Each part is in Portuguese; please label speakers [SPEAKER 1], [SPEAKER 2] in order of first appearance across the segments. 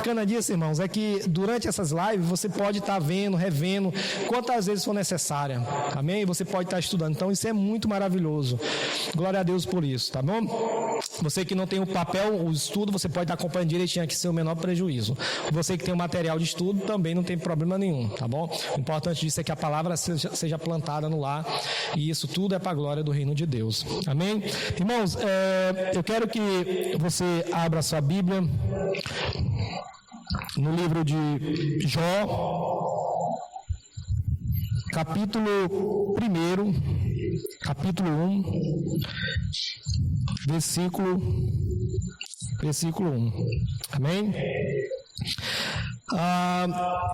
[SPEAKER 1] bacana disso, irmãos, é que durante essas lives você pode estar vendo, revendo, quantas vezes for necessária, amém? Você pode estar estudando, então isso é muito maravilhoso. Glória a Deus por isso, tá bom? Você que não tem o papel, o estudo, você pode estar acompanhando direitinho aqui sem o menor prejuízo. Você que tem o material de estudo, também não tem problema nenhum, tá bom? O importante disso é que a palavra seja plantada no lar, e isso tudo é para a glória do reino de Deus, amém? Irmãos, eu quero que você abra a sua Bíblia no livro de Jó, capítulo 1, versículo 1, amém?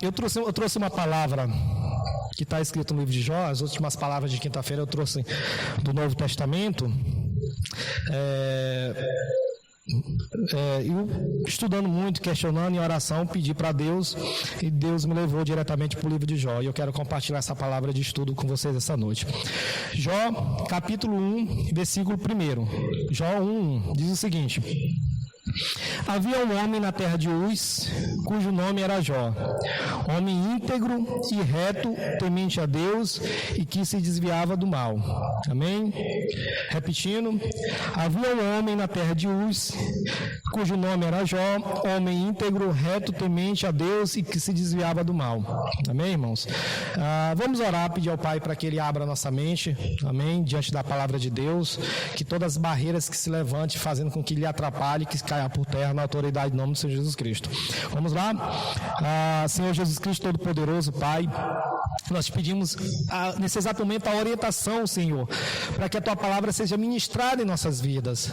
[SPEAKER 1] Eu trouxe uma palavra que está escrita no livro de Jó. As últimas palavras de quinta-feira eu trouxe do Novo Testamento. Eu, estudando muito, questionando em oração, pedi para Deus, e Deus me levou diretamente para o livro de Jó, e eu quero compartilhar essa palavra de estudo com vocês essa noite. Jó, capítulo 1, versículo 1. Jó 1, diz o seguinte: havia um homem na terra de Uz, cujo nome era Jó, homem íntegro e reto, temente a Deus, e que se desviava do mal. Amém? Repetindo: havia um homem na terra de Uz, cujo nome era Jó, homem íntegro, reto, temente a Deus, e que se desviava do mal. Amém, irmãos? Vamos orar, pedir ao Pai para que Ele abra a nossa mente, amém, diante da palavra de Deus, que todas as barreiras que se levantem, fazendo com que Ele atrapalhe, que caia por terra, na autoridade do nome do Senhor Jesus Cristo. Vamos lá? Senhor Jesus Cristo Todo-Poderoso, Pai, nós te pedimos nesse exato momento a orientação, Senhor, para que a Tua palavra seja ministrada em nossas vidas,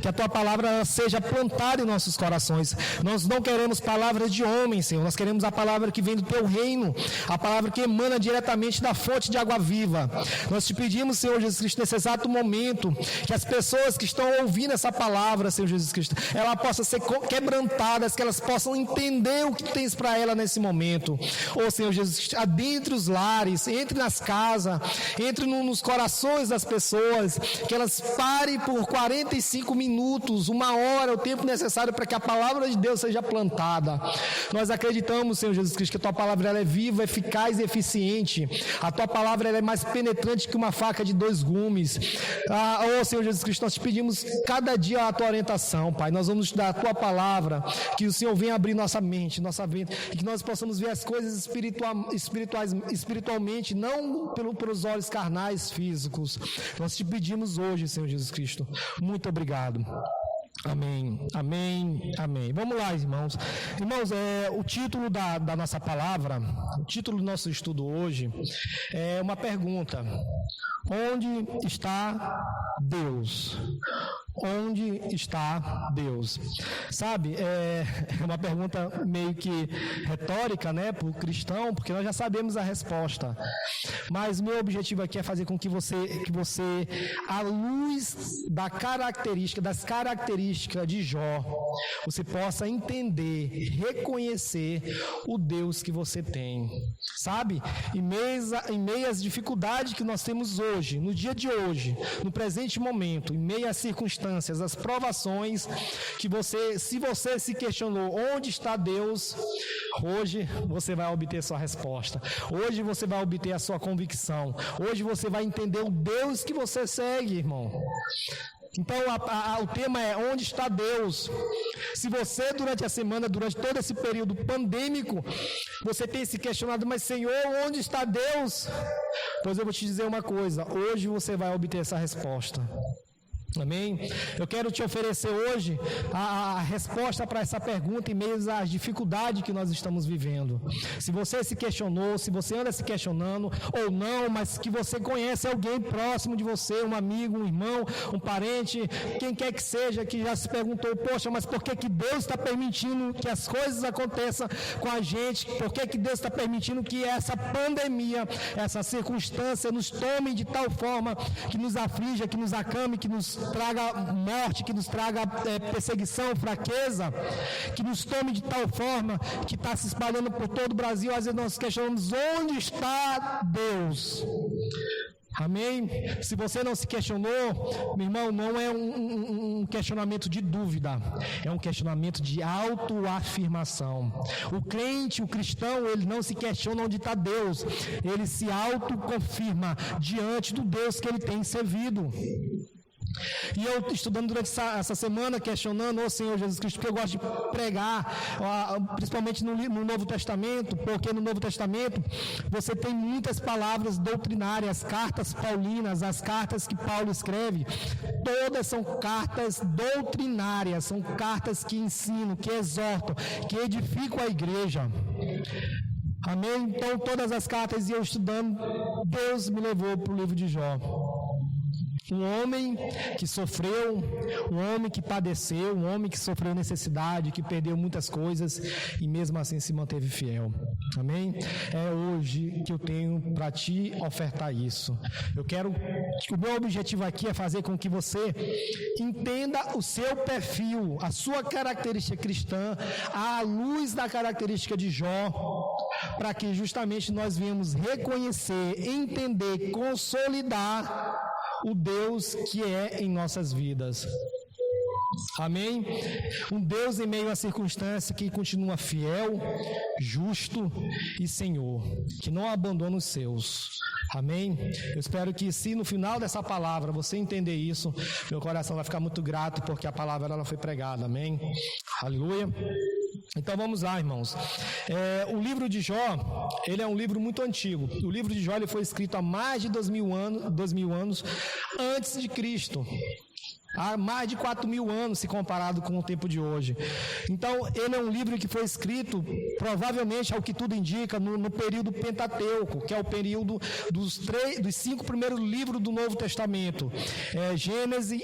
[SPEAKER 1] que a Tua palavra seja plantada em nossos corações. Nós não queremos palavras de homem, Senhor, nós queremos a palavra que vem do Teu reino, a palavra que emana diretamente da fonte de água viva. Nós te pedimos, Senhor Jesus Cristo, nesse exato momento, que as pessoas que estão ouvindo essa palavra, Senhor Jesus Cristo, ela possa ser quebrantadas, que elas possam entender o que tens para ela nesse momento. Ô Senhor Jesus, adentre os lares, entre nas casas, entre nos corações das pessoas, que elas parem por 45 minutos, 1 hora, o tempo necessário para que a palavra de Deus seja plantada. Nós acreditamos, Senhor Jesus Cristo, que a Tua palavra ela é viva, eficaz e eficiente. A Tua palavra ela é mais penetrante que uma faca de 2 gumes. Ô Senhor Jesus Cristo, nós te pedimos cada dia a Tua orientação, Pai. Nós vamos estudar a Tua palavra, que o Senhor venha abrir nossa mente, nossa vida, e que nós possamos ver as coisas espiritualmente, não pelos olhos carnais, físicos. Nós te pedimos hoje, Senhor Jesus Cristo. Muito obrigado. Amém, amém, amém. Vamos lá, irmãos. Irmãos, o título da nossa palavra, o título do nosso estudo hoje é uma pergunta: onde está Deus? Onde está Deus? Sabe, é uma pergunta meio que retórica, né, para o cristão, porque nós já sabemos a resposta. Mas meu objetivo aqui é fazer com que você, à luz das características de Jó, você possa entender, reconhecer o Deus que você tem. Sabe, em meio às dificuldades que nós temos hoje, no dia de hoje, no presente momento, em meio às circunstâncias, às provações, que se você se questionou onde está Deus, hoje você vai obter sua resposta. Hoje você vai obter a sua convicção. Hoje você vai entender o Deus que você segue, irmão. Então o tema é: onde está Deus? Se você durante a semana, durante todo esse período pandêmico, você tem se questionado: mas Senhor, onde está Deus? Pois eu vou te dizer uma coisa: hoje você vai obter essa resposta. Amém? Eu quero te oferecer hoje a resposta para essa pergunta em meio às dificuldades que nós estamos vivendo. Se você se questionou, se você anda se questionando ou não, mas que você conhece alguém próximo de você, um amigo, um irmão, um parente, quem quer que seja, que já se perguntou: poxa, mas por que Deus está permitindo que as coisas aconteçam com a gente? Por que Deus está permitindo que essa pandemia, essa circunstância nos tome de tal forma que nos aflige, que nos acame, que nos traga morte, que nos traga perseguição, fraqueza, que nos tome de tal forma que está se espalhando por todo o Brasil? Às vezes nós questionamos: onde está Deus? Amém? Se você não se questionou, meu irmão, não é um questionamento de dúvida, é um questionamento de autoafirmação. O crente, o cristão, ele não se questiona onde está Deus, ele se autoconfirma diante do Deus que ele tem servido. E eu estudando durante essa semana, questionando o Senhor Jesus Cristo, porque eu gosto de pregar, principalmente no Novo Testamento, porque no Novo Testamento você tem muitas palavras doutrinárias, cartas paulinas, as cartas que Paulo escreve, todas são cartas doutrinárias, são cartas que ensinam, que exortam, que edificam a igreja. Amém? Então todas as cartas, e eu estudando, Deus me levou para o livro de Jó. Um homem que sofreu, um homem que padeceu, um homem que sofreu necessidade, que perdeu muitas coisas e mesmo assim se manteve fiel. Amém? É hoje que eu tenho para te ofertar isso. O meu objetivo aqui é fazer com que você entenda o seu perfil, a sua característica cristã, à luz da característica de Jó, para que justamente nós venhamos reconhecer, entender, consolidar o Deus que é em nossas vidas. Amém? Um Deus em meio à circunstância que continua fiel, justo e Senhor, que não abandona os seus. Amém? Eu espero que, se no final dessa palavra você entender isso, meu coração vai ficar muito grato, porque a palavra ela foi pregada. Amém? Aleluia. Então vamos lá, irmãos. O livro de Jó, ele é um livro muito antigo. O livro de Jó ele foi escrito há mais de 2000 anos antes de Cristo. Há mais de 4.000 anos, se comparado com o tempo de hoje. Então, ele é um livro que foi escrito, provavelmente, ao que tudo indica, no período Pentateuco, que é o período dos 5 primeiros livros do Novo Testamento. Gênesis,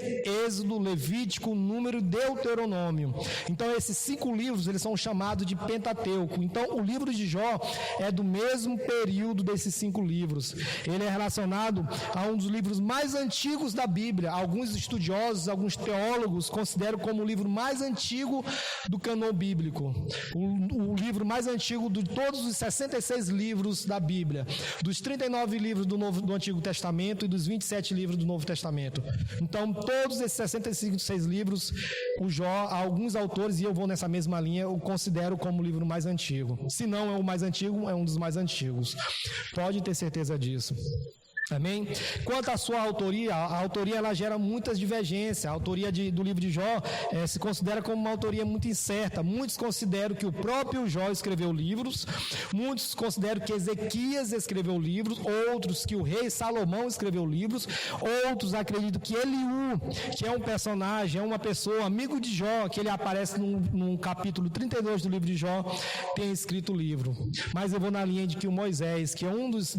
[SPEAKER 1] Êxodo, Levítico, Número e Deuteronômio. Então, esses 5 livros, eles são chamados de Pentateuco. Então, o livro de Jó é do mesmo período desses 5 livros. Ele é relacionado a um dos livros mais antigos da Bíblia. Alguns estudiosos, alguns teólogos consideram como o livro mais antigo do cânon bíblico, o livro mais antigo de todos os 66 livros da Bíblia, dos 39 livros do Antigo Testamento e dos 27 livros do Novo Testamento. Então, todos esses 66 livros, alguns autores, e eu vou nessa mesma linha, eu considero como o livro mais antigo. Se não é o mais antigo, é um dos mais antigos. Pode ter certeza disso. Amém? Quanto à sua autoria, a autoria ela gera muitas divergências. A autoria do livro de Jó se considera como uma autoria muito incerta. Muitos consideram que o próprio Jó escreveu livros, muitos consideram que Ezequias escreveu livros, outros que o rei Salomão escreveu livros, outros acreditam que Eliú, que é um personagem, é uma pessoa, amigo de Jó, que ele aparece no capítulo 32 do livro de Jó, tem escrito o livro. Mas eu vou na linha de que o Moisés, que é um dos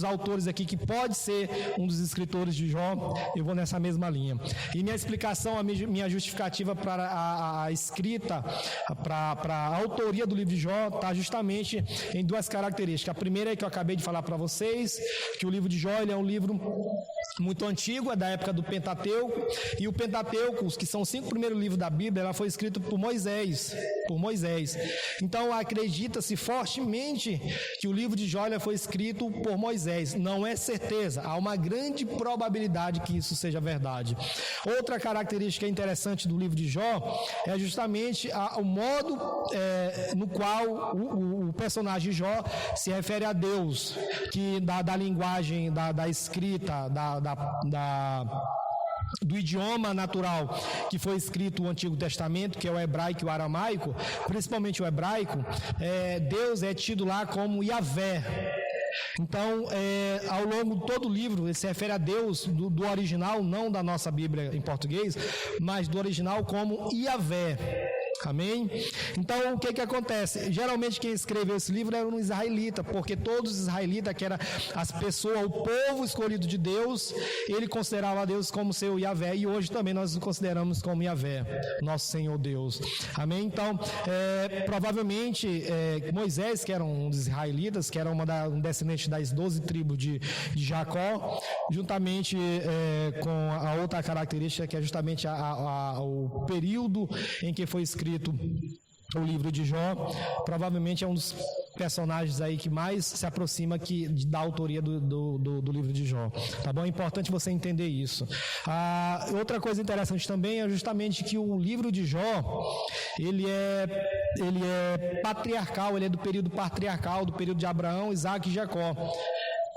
[SPEAKER 1] autores aqui, que pode ser um dos escritores de Jó, eu vou nessa mesma linha. E minha explicação, minha justificativa para a escrita, para a autoria do livro de Jó, está justamente em 2 características. A primeira é que eu acabei de falar para vocês, que o livro de Jó ele é um livro muito antigo, é da época do Pentateuco, e o Pentateuco, que são os 5 primeiros livros da Bíblia, ela foi escrito por Moisés. Então acredita-se fortemente que o livro de Jó foi escrito por Moisés. Não é certeza, há uma grande probabilidade que isso seja verdade. Outra característica interessante do livro de Jó é justamente o modo no qual o personagem Jó se refere a Deus, que da linguagem, da escrita, do idioma natural que foi escrito o Antigo Testamento, que é o hebraico e o aramaico, principalmente o hebraico, Deus é tido lá como Yavé. Então, ao longo de todo o livro, ele se refere a Deus do original, não da nossa Bíblia em português, mas do original como Yavé. Amém? Então, o que acontece? Geralmente quem escreveu esse livro era um israelita, porque todos os israelitas, que eram as pessoas, o povo escolhido de Deus, ele considerava Deus como seu Yavé, e hoje também nós o consideramos como Yavé, nosso Senhor Deus. Amém? Então, provavelmente Moisés, que era um dos israelitas, que era um descendente das 12 tribos de Jacó, juntamente com a outra característica, que é justamente o período em que foi escrito o livro de Jó, provavelmente é um dos personagens aí que mais se aproxima da autoria do livro de Jó, tá bom? É importante você entender isso. Outra coisa interessante também é justamente que o livro de Jó, ele é patriarcal, ele é do período patriarcal, do período de Abraão, Isaac e Jacó,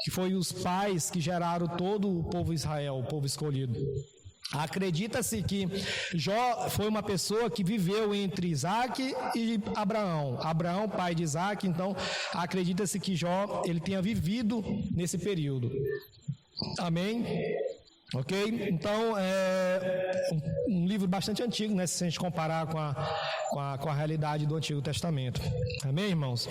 [SPEAKER 1] que foi os pais que geraram todo o povo Israel, o povo escolhido. Acredita-se que Jó foi uma pessoa que viveu entre Isaac e Abraão. Abraão, pai de Isaac, então acredita-se que Jó ele tenha vivido nesse período. Amém? Ok? Então, é um livro bastante antigo, né? Se a gente comparar com a realidade do Antigo Testamento. Amém, irmãos?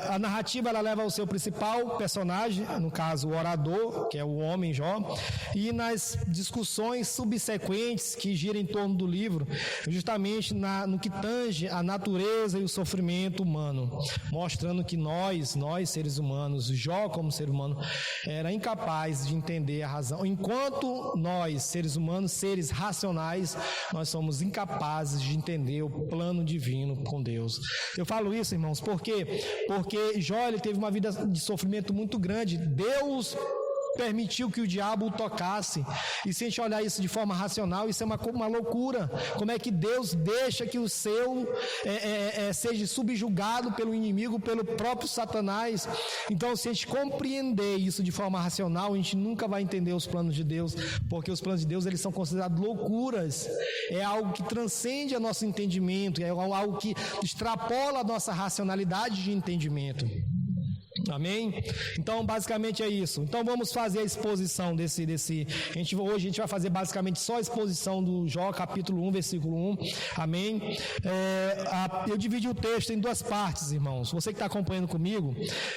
[SPEAKER 1] A narrativa, ela leva ao seu principal personagem, no caso, o orador, que é o homem Jó, e nas discussões subsequentes que giram em torno do livro, justamente no que tange a natureza e o sofrimento humano, mostrando que nós, seres humanos, Jó como ser humano, era incapaz de entender a razão. Enquanto nós, seres humanos, seres racionais, nós somos incapazes de entender o plano divino com Deus. Eu falo isso, irmãos, por quê? Porque Jó ele teve uma vida de sofrimento muito grande. Deus permitiu que o diabo o tocasse, e se a gente olhar isso de forma racional, isso é uma loucura. Como é que Deus deixa que o seu seja subjugado pelo inimigo, pelo próprio Satanás? Então, se a gente compreender isso de forma racional, a gente nunca vai entender os planos de Deus, porque os planos de Deus eles são considerados loucuras. É algo que transcende o nosso entendimento, é algo que extrapola a nossa racionalidade de entendimento. Amém? Então, basicamente é isso. Então, vamos fazer a exposição desse. Hoje a gente vai fazer basicamente só a exposição do Jó, capítulo 1, versículo 1. Amém? Eu dividi o texto em duas partes, irmãos. Você que está acompanhando comigo,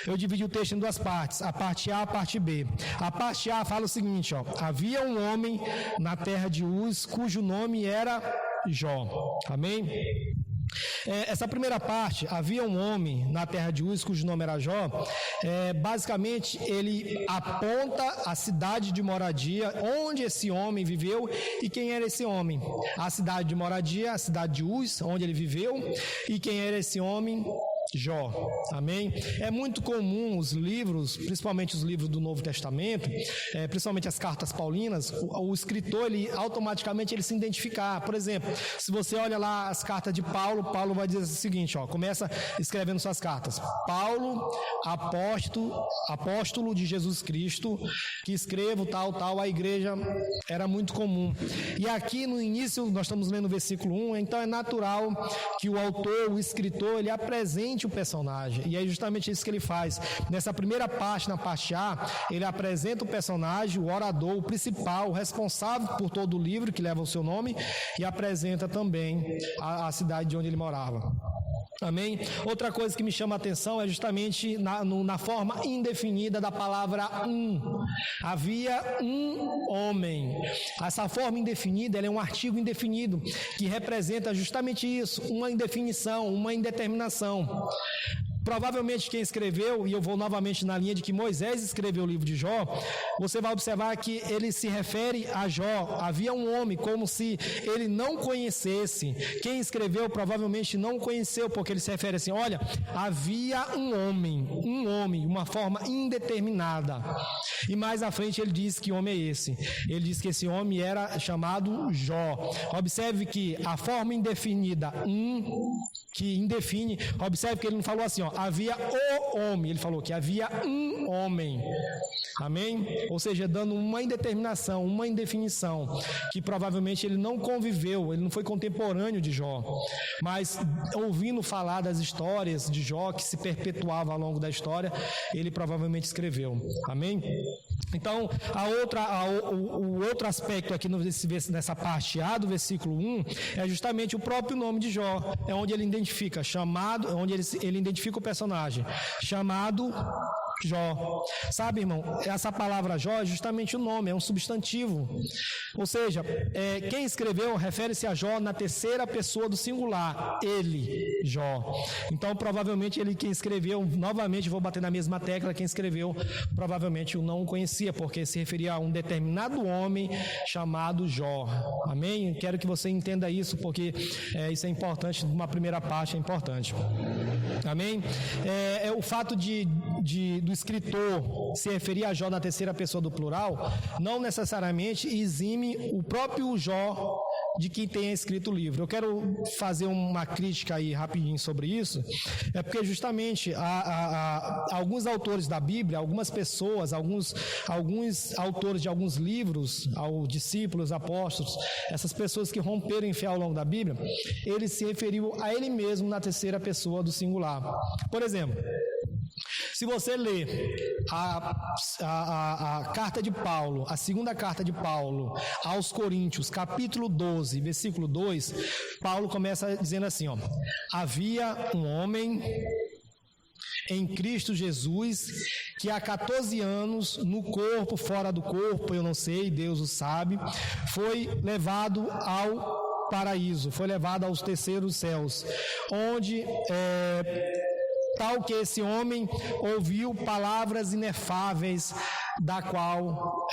[SPEAKER 1] eu dividi o texto em duas partes, a parte A e a parte B. A parte A fala o seguinte, ó: havia um homem na terra de Uz, cujo nome era Jó. Amém? Essa primeira parte, havia um homem na terra de Uz, cujo nome era Jó, basicamente ele aponta a cidade de moradia, onde esse homem viveu e quem era esse homem. A cidade de moradia, a cidade de Uz, onde ele viveu, e quem era esse homem? Jó. Amém? É muito comum os livros, principalmente os livros do Novo Testamento, principalmente as cartas paulinas, o escritor, ele automaticamente ele se identificar. Por exemplo, se você olha lá as cartas de Paulo, Paulo vai dizer o seguinte, ó, começa escrevendo suas cartas: Paulo, apóstolo de Jesus Cristo, que escrevo tal, a igreja. Era muito comum. E aqui no início, nós estamos lendo o versículo 1, então é natural que o autor, o escritor, ele apresente o personagem, e é justamente isso que ele faz. Nessa primeira parte, na parte A, ele apresenta o personagem, o orador, o principal, o responsável por todo o livro, que leva o seu nome, e apresenta também a cidade de onde ele morava. Amém? Outra coisa que me chama a atenção é justamente na forma indefinida da palavra Havia um homem. Essa forma indefinida, ela é um artigo indefinido, que representa justamente isso, uma indefinição, uma indeterminação. Provavelmente quem escreveu, e eu vou novamente na linha de que Moisés escreveu o livro de Jó, você vai observar que ele se refere a Jó. Havia um homem, como se ele não conhecesse. Quem escreveu provavelmente não conheceu, porque ele se refere assim: olha, havia um homem, uma forma indeterminada. E mais à frente ele diz que homem é esse. Ele diz que esse homem era chamado Jó. Observe que a forma indefinida, que indefine, observe que ele não falou assim, ó, havia o homem, ele falou que havia um homem. Amém? Ou seja, dando uma indeterminação, uma indefinição, que provavelmente ele não conviveu, ele não foi contemporâneo de Jó, mas ouvindo falar das histórias de Jó, que se perpetuava ao longo da história, ele provavelmente escreveu. Amém? Então, o outro aspecto aqui nessa parte A do versículo 1 é justamente o próprio nome de Jó, é onde ele identifica, onde ele identifica o personagem, chamado Jó. Sabe, irmão, essa palavra Jó é justamente o nome, é um substantivo. Ou seja, quem escreveu refere-se a Jó na terceira pessoa do singular, ele, Jó. Então, provavelmente, ele quem escreveu, novamente vou bater na mesma tecla, quem escreveu provavelmente o não conhecia, porque se referia a um determinado homem chamado Jó. Amém? Quero que você entenda isso, porque isso é importante, uma primeira parte é importante. Amém? O fato do escritor se referir a Jó na terceira pessoa do plural, não necessariamente exime o próprio Jó de quem tenha escrito o livro. Eu quero fazer uma crítica aí rapidinho sobre isso, porque justamente alguns autores da Bíblia, algumas pessoas, alguns autores de alguns livros, discípulos, apóstolos, essas pessoas que romperam em fé ao longo da Bíblia, ele se referiu a ele mesmo na terceira pessoa do singular. Por exemplo, se você ler a carta de Paulo, a segunda carta de Paulo aos Coríntios, capítulo 12, versículo 2, Paulo começa dizendo assim, havia um homem em Cristo Jesus, que há 14 anos, no corpo, fora do corpo, eu não sei, Deus o sabe, foi levado ao paraíso, foi levado aos terceiros céus, onde tal que esse homem ouviu palavras inefáveis, da qual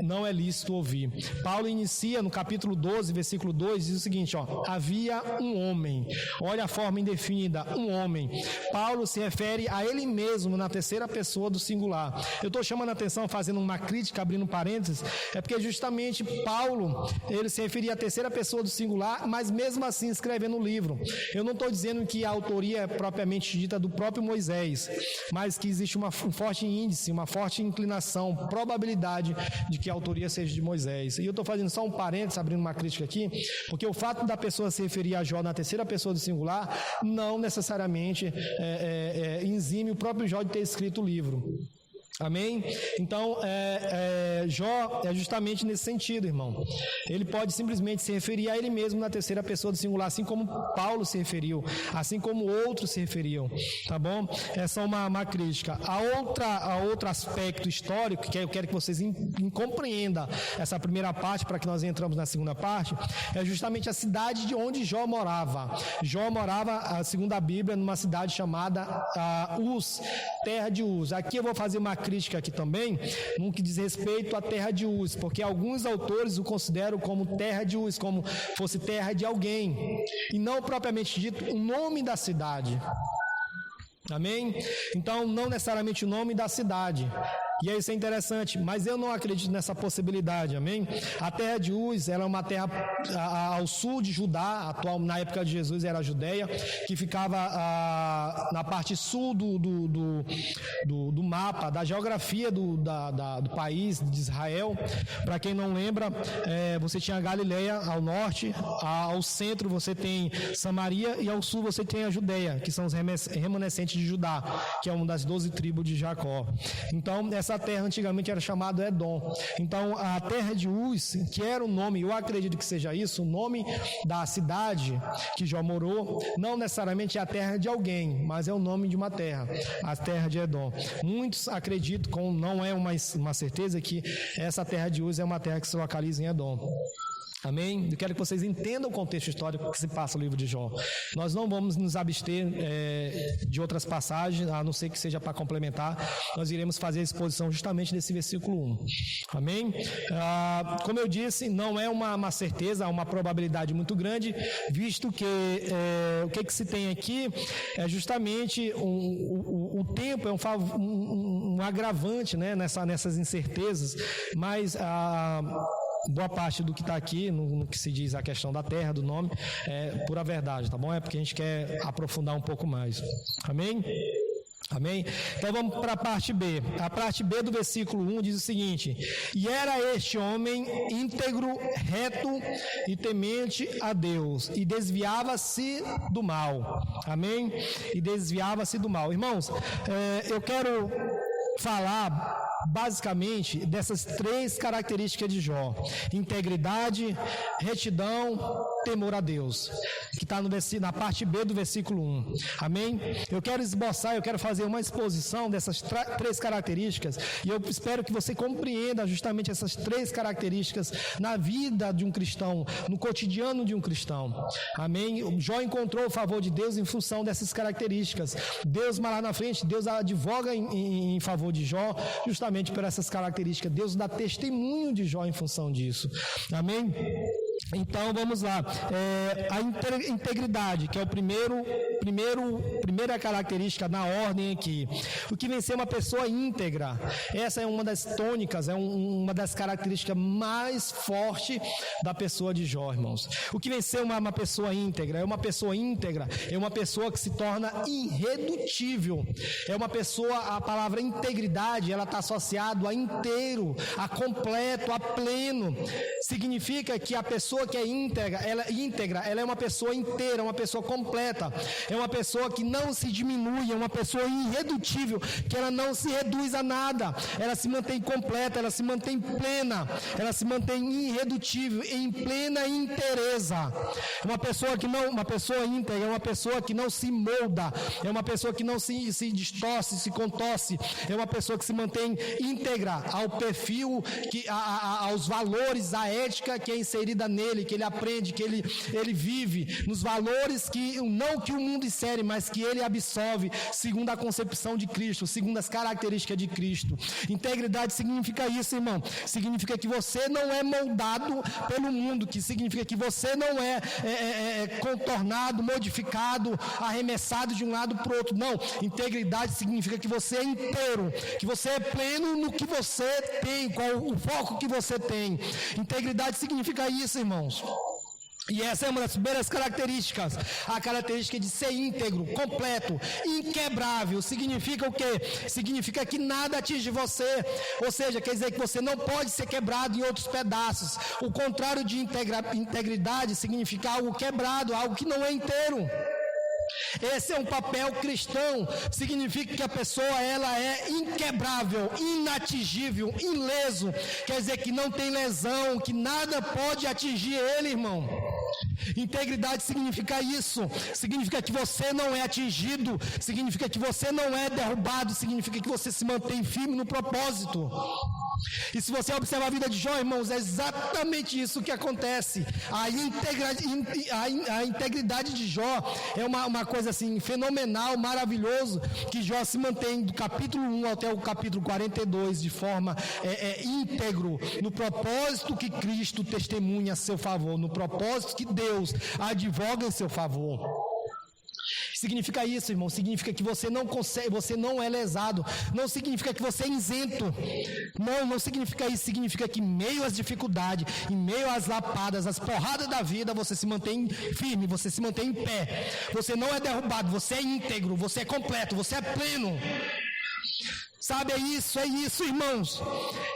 [SPEAKER 1] não é lícito ouvir. Paulo inicia no capítulo 12, versículo 2, diz o seguinte, havia um homem, olha a forma indefinida, um homem. Paulo se refere a ele mesmo na terceira pessoa do singular. Eu estou chamando a atenção, fazendo uma crítica, abrindo parênteses, porque justamente Paulo, ele se referia à terceira pessoa do singular, mas mesmo assim escrevendo o livro. Eu não estou dizendo que a autoria é propriamente dita do próprio Moisés, mas que existe um forte índice, uma forte inclinação, probabilidade de que a autoria seja de Moisés. E eu estou fazendo só um parênteses, abrindo uma crítica aqui, porque o fato da pessoa se referir a Jó na terceira pessoa do singular não necessariamente exime o próprio Jó de ter escrito o livro. Amém? Então, Jó é justamente nesse sentido, irmão. Ele pode simplesmente se referir a ele mesmo na terceira pessoa do singular, assim como Paulo se referiu, assim como outros se referiam, tá bom? Essa é uma crítica. A outro aspecto histórico, que eu quero que vocês compreendam essa primeira parte, para que nós entramos na segunda parte, é justamente a cidade de onde Jó morava. Jó morava, segundo a Bíblia, numa cidade chamada Uz, terra de Uz. Aqui eu vou fazer uma crítica aqui também, no que diz respeito à terra de Uz, porque alguns autores o consideram como terra de Uz, como fosse terra de alguém, e não propriamente dito o nome da cidade. Amém? Então, não necessariamente o nome da cidade. E isso é interessante, mas eu não acredito nessa possibilidade, amém? A terra de Uz, ela é uma terra ao sul de Judá, atual, na época de Jesus era a Judeia, que ficava na parte sul do mapa, da geografia do país de Israel. Para quem não lembra, você tinha a Galileia ao norte, ao centro você tem Samaria e ao sul você tem a Judeia, que são os remanescentes de Judá, que é uma das 12 tribos de Jacó. Então, essa terra antigamente era chamada Edom. Então, a terra de Uz, que era o nome, eu acredito que seja isso, o nome da cidade que Jó morou, não necessariamente é a terra de alguém, mas é o nome de uma terra, a terra de Edom. Muitos acreditam, não é uma certeza, que essa terra de Uz é uma terra que se localiza em Edom. Amém? Eu quero que vocês entendam o contexto histórico que se passa no livro de Jó. Nós não vamos nos abster de outras passagens, a não ser que seja para complementar. Nós iremos fazer a exposição justamente desse versículo 1. Amém? Como eu disse, não é uma certeza, há uma probabilidade muito grande, visto que o que se tem aqui é justamente o tempo, é um agravante, né, nessas incertezas, mas boa parte do que está aqui, no que se diz a questão da terra, do nome, é pura verdade, tá bom? É porque a gente quer aprofundar um pouco mais. Amém? Amém? Então vamos para a parte B. A parte B do versículo 1 diz o seguinte: e era este homem íntegro, reto e temente a Deus, e desviava-se do mal. Amém? E desviava-se do mal. Irmãos, eu quero falar basicamente dessas 3 características de Jó: integridade, retidão, temor a Deus, que está na parte B do versículo 1. Amém? Eu quero esboçar, eu quero fazer uma exposição dessas 3 características, e eu espero que você compreenda justamente essas 3 características na vida de um cristão, no cotidiano de um cristão. Amém? Jó encontrou o favor de Deus em função dessas características. Deus, mais lá na frente, Deus advoga em favor de Jó, justamente por essas características. Deus dá testemunho de Jó em função disso. Amém? Então vamos lá. A integridade, que é primeira característica na ordem aqui. O que vem ser uma pessoa íntegra. Essa é uma das tônicas, uma das características mais fortes da pessoa de Jó, irmãos. O que vem ser uma pessoa íntegra? É uma pessoa íntegra, é uma pessoa que se torna irredutível. É uma pessoa, a palavra integridade, ela está associada a inteiro, a completo, a pleno. Significa que a pessoa que é íntegra, ela é uma pessoa inteira, uma pessoa completa, é uma pessoa que não se diminui, é uma pessoa irredutível, que ela não se reduz a nada, ela se mantém completa, ela se mantém plena, ela se mantém irredutível, em plena inteireza. Uma pessoa íntegra é uma pessoa que não se molda, é uma pessoa que não se distorce, se contorce, é uma pessoa que se mantém íntegra ao perfil, aos valores, à ética que é inserida nele, que ele aprende, que ele vive, nos valores que não que o mundo insere, mas que ele absorve segundo a concepção de Cristo, segundo as características de Cristo. Integridade significa isso, irmão. Significa que você não é moldado pelo mundo, que significa que você não é contornado, modificado, arremessado de um lado para o outro. Não. Integridade significa que você é inteiro, que você é pleno no que você tem, qual o foco que você tem. Integridade significa isso, irmãos. E essa é uma das primeiras características, a característica de ser íntegro, completo, inquebrável. Significa o quê? Significa que nada atinge você, ou seja, quer dizer que você não pode ser quebrado em outros pedaços. O contrário de integridade significa algo quebrado, algo que não é inteiro. Esse é um papel cristão, significa que a pessoa ela é inquebrável, inatingível, ileso, quer dizer que não tem lesão, que nada pode atingir ele, irmão. Integridade significa isso, significa que você não é atingido, significa que você não é derrubado, significa que você se mantém firme no propósito. E se você observar a vida de Jó, irmãos, é exatamente isso que acontece. A integridade de Jó é uma coisa assim fenomenal, maravilhoso, que Jó se mantém do capítulo 1 até o capítulo 42 de forma íntegro, no propósito que Cristo testemunha a seu favor, no propósito que Deus advoga em seu favor. Significa isso, irmão, significa que você não consegue, você não é lesado, não significa que você é isento, não significa isso, significa que em meio às dificuldades, em meio às lapadas, às porradas da vida, você se mantém firme, você se mantém em pé, você não é derrubado, você é íntegro, você é completo, você é pleno. Sabe, é isso, irmãos.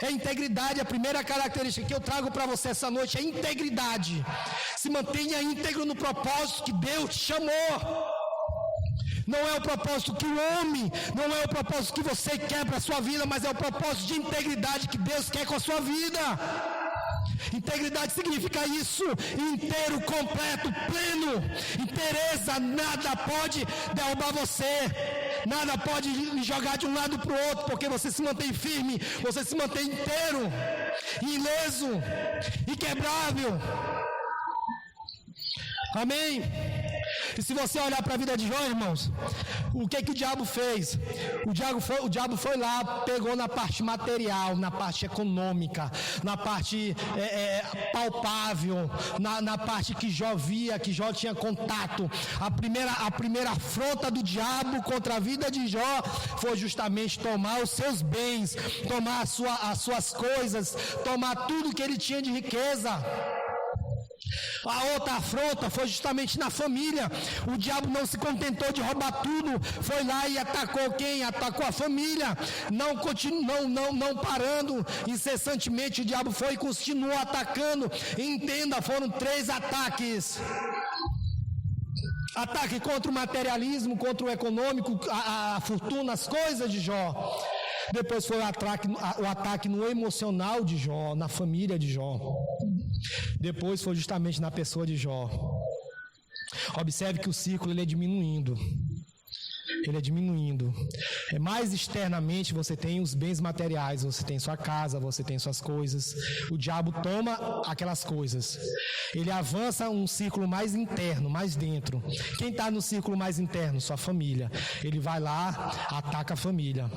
[SPEAKER 1] É integridade, a primeira característica que eu trago para você essa noite é integridade. Se mantenha íntegro no propósito que Deus te chamou. Não é o propósito que o homem, não é o propósito que você quer para a sua vida, mas é o propósito de integridade que Deus quer com a sua vida. Integridade significa isso, inteiro, completo, pleno, inteireza, nada pode derrubar você, nada pode lhe jogar de um lado para o outro, porque você se mantém firme, você se mantém inteiro, ileso, inquebrável. Amém? E se você olhar para a vida de Jó, irmãos, o que o diabo fez? O diabo foi lá, pegou na parte material, na parte econômica, na parte palpável, na parte que Jó via, que Jó tinha contato. A primeira afronta do diabo contra a vida de Jó foi justamente tomar os seus bens, tomar as suas coisas, tomar tudo que ele tinha de riqueza. A outra afronta foi justamente na família. O diabo não se contentou de roubar tudo, foi lá e atacou quem? Atacou a família. Não parando incessantemente, o diabo foi e continuou atacando. Entenda, foram 3 ataques. Ataque contra o materialismo, contra o econômico, a fortuna, as coisas de Jó. Depois foi o ataque no emocional de Jó, na família de Jó. Depois foi justamente na pessoa de Jó. Observe que o círculo ele é diminuindo. Ele é diminuindo. Mais externamente você tem os bens materiais, você tem sua casa, você tem suas coisas. O diabo toma aquelas coisas. Ele avança um círculo mais interno, mais dentro. Quem está no círculo mais interno? Sua família. Ele vai lá, ataca a família.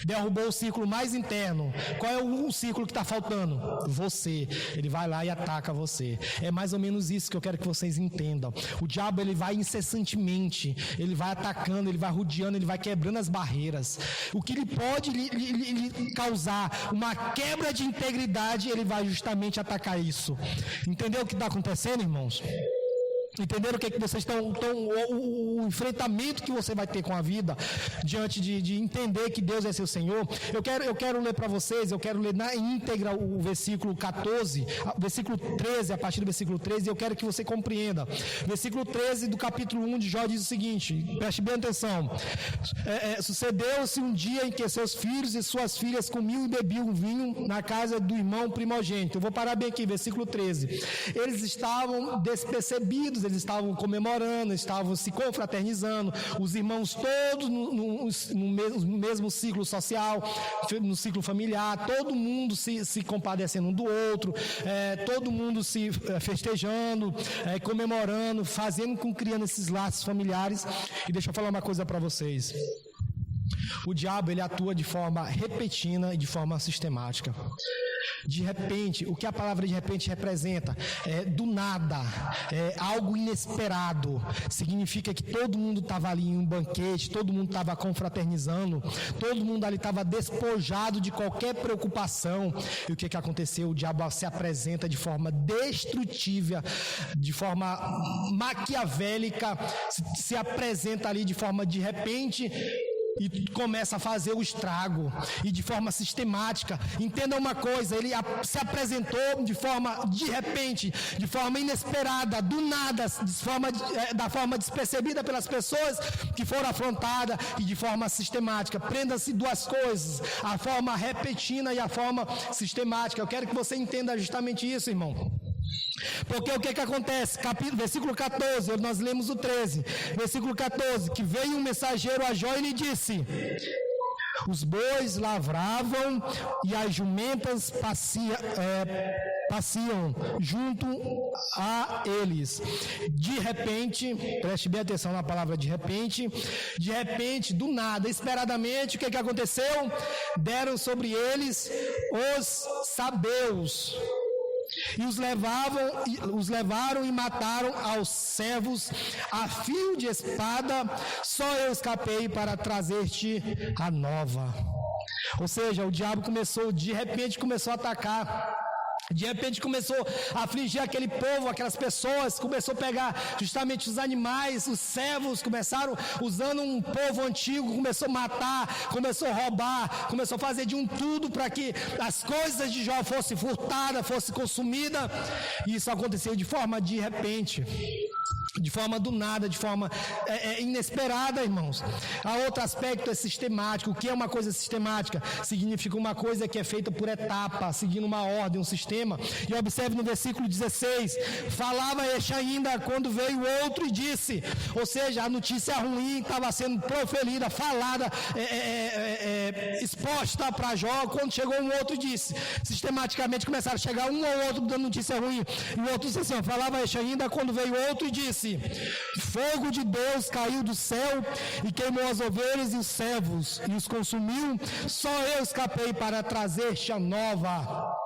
[SPEAKER 1] Derrubou o círculo mais interno. Qual é o círculo que está faltando? Você. Ele vai lá e ataca você. É mais ou menos isso que eu quero que vocês entendam. O diabo ele vai incessantemente, ele vai atacando, ele vai rodeando, ele vai quebrando as barreiras. O que ele pode lhe causar uma quebra de integridade, ele vai justamente atacar isso. Entendeu o que está acontecendo, irmãos? Entenderam o que vocês estão, o enfrentamento que você vai ter com a vida, diante de entender que Deus é seu Senhor? Eu quero ler para vocês, eu quero ler na íntegra o versículo 14, versículo 13, a partir do versículo 13, e eu quero que você compreenda. Versículo 13 do capítulo 1 de Jó diz o seguinte, preste bem atenção. Sucedeu-se um dia em que seus filhos e suas filhas comiam e bebiam vinho na casa do irmão primogênito. Eu vou parar bem aqui, versículo 13. Eles estavam despercebidos, eles estavam comemorando, estavam se confraternizando, os irmãos todos no mesmo ciclo social, no ciclo familiar, todo mundo se compadecendo um do outro, todo mundo se festejando, comemorando, criando esses laços familiares. E deixa eu falar uma coisa para vocês. O diabo ele atua de forma repentina e de forma sistemática. De repente, o que a palavra de repente representa? Do nada, algo inesperado. Significa que todo mundo estava ali em um banquete, todo mundo estava confraternizando, todo mundo ali estava despojado de qualquer preocupação. E o que aconteceu? O diabo se apresenta de forma destrutiva, de forma maquiavélica, se apresenta ali de forma de repente e começa a fazer o estrago, e de forma sistemática. Entenda uma coisa, ele se apresentou de repente, de forma inesperada, do nada, da forma despercebida pelas pessoas que foram afrontadas, e de forma sistemática. Prenda-se duas coisas, a forma repentina e a forma sistemática. Eu quero que você entenda justamente isso, irmão. Porque o que acontece? Versículo 14, nós lemos o 13, versículo 14, que veio um mensageiro a Jó e lhe disse: os bois lavravam e as jumentas passeam junto a eles. De repente, preste bem atenção na palavra de repente, do nada, esperadamente, o que aconteceu? Deram sobre eles os sabeus. E os levaram e mataram aos servos a fio de espada. Só eu escapei para trazer-te a nova. Ou seja, o diabo de repente começou a atacar. De repente começou a afligir aquele povo, aquelas pessoas, começou a pegar justamente os animais, os servos, começaram usando um povo antigo, começou a matar, começou a roubar, começou a fazer de um tudo para que as coisas de Jó fossem furtadas, fossem consumidas. E isso aconteceu de forma de repente, de forma do nada, de forma inesperada, irmãos. A outro aspecto é sistemático. O que é uma coisa sistemática? Significa uma coisa que é feita por etapa, seguindo uma ordem, um sistema. E observe no versículo 16, falava este ainda quando veio outro e disse, ou seja, a notícia ruim estava sendo proferida, falada, exposta para Jó. Quando chegou um outro e disse, sistematicamente começaram a chegar um ou outro dando notícia ruim, e o outro disse assim, falava este ainda quando veio outro e disse, fogo de Deus caiu do céu e queimou as ovelhas e os servos e os consumiu. Só eu escapei para trazer-te a nova.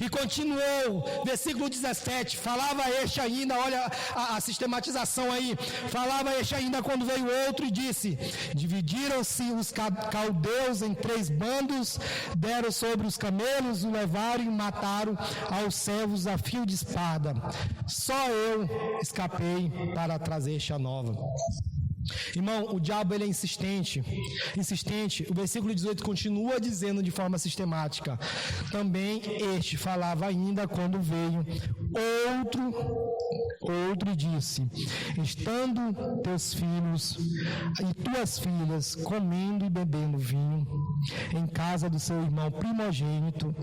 [SPEAKER 1] E continuou, versículo 17, falava este ainda, olha a sistematização aí, falava este ainda quando veio outro e disse, dividiram-se os caldeus em 3 bandos, deram sobre os camelos, o levaram e mataram aos servos a fio de espada. Só eu escapei para trazer-te a nova. Irmão, o diabo ele é insistente. O versículo 18 continua dizendo de forma sistemática, também este falava ainda quando veio outro disse, estando teus filhos e tuas filhas comendo e bebendo vinho, em casa do seu irmão primogênito,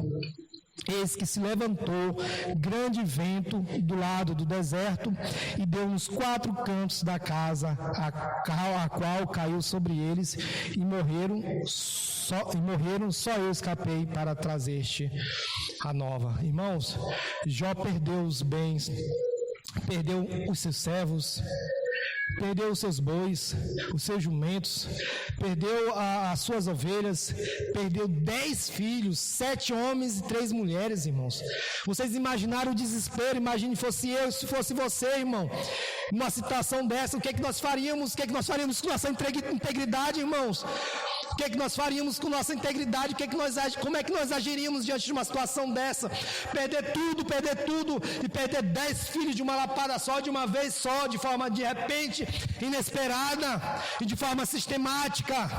[SPEAKER 1] eis que se levantou grande vento do lado do deserto e deu nos 4 cantos da casa, a qual caiu sobre eles, e morreram, só eu escapei para trazer-te a nova. Irmãos, Jó perdeu os bens, perdeu os seus servos, perdeu os seus bois, os seus jumentos, perdeu as suas ovelhas, perdeu 10 filhos, 7 homens e 3 mulheres, irmãos. Vocês imaginaram o desespero? Imagine fosse eu, se fosse você, irmão, numa situação dessa, o que é que nós faríamos? O que é que nós faríamos com nossa integridade, irmãos? O que é que nós faríamos com nossa integridade? Como é que nós agiríamos diante de uma situação dessa? Perder tudo e perder 10 filhos de uma lapada só, de uma vez só, de forma de repente, inesperada e de forma sistemática.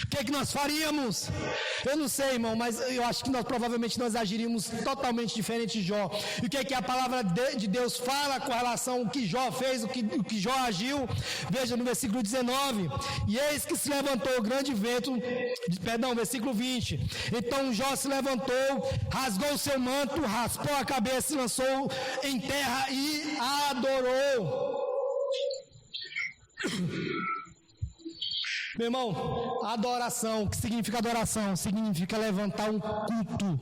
[SPEAKER 1] O que é que nós faríamos? Eu não sei, irmão, mas eu acho que provavelmente nós agiríamos totalmente diferente de Jó. E o que é que a palavra de Deus fala com relação ao que Jó fez, o que Jó agiu? Veja no versículo 19: e eis que se levantou grande vento, versículo 20. Então Jó se levantou, rasgou o seu manto, raspou a cabeça, se lançou em terra e adorou. Meu irmão, adoração, o que significa adoração? Significa levantar um culto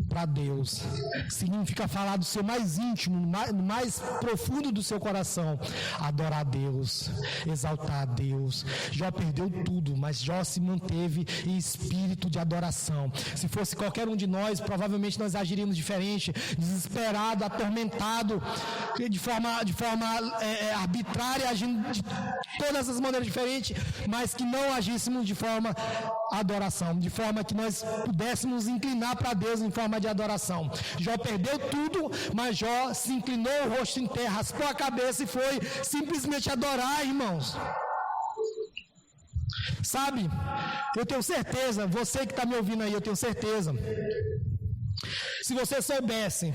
[SPEAKER 1] para Deus, significa falar do seu mais íntimo, no mais profundo do seu coração, adorar a Deus, exaltar a Deus. Jó perdeu tudo, mas Jó se manteve em espírito de adoração. Se fosse qualquer um de nós, provavelmente nós agiríamos diferente, desesperado, atormentado, de forma arbitrária, agindo de todas as maneiras diferentes, mas que não agíssemos de forma adoração, de forma que nós pudéssemos inclinar para Deus em forma de adoração. Jó perdeu tudo, mas Jó se inclinou o rosto em terra, raspou a cabeça e foi simplesmente adorar, irmãos. Sabe, eu tenho certeza, você que está me ouvindo aí, eu tenho certeza, se você soubesse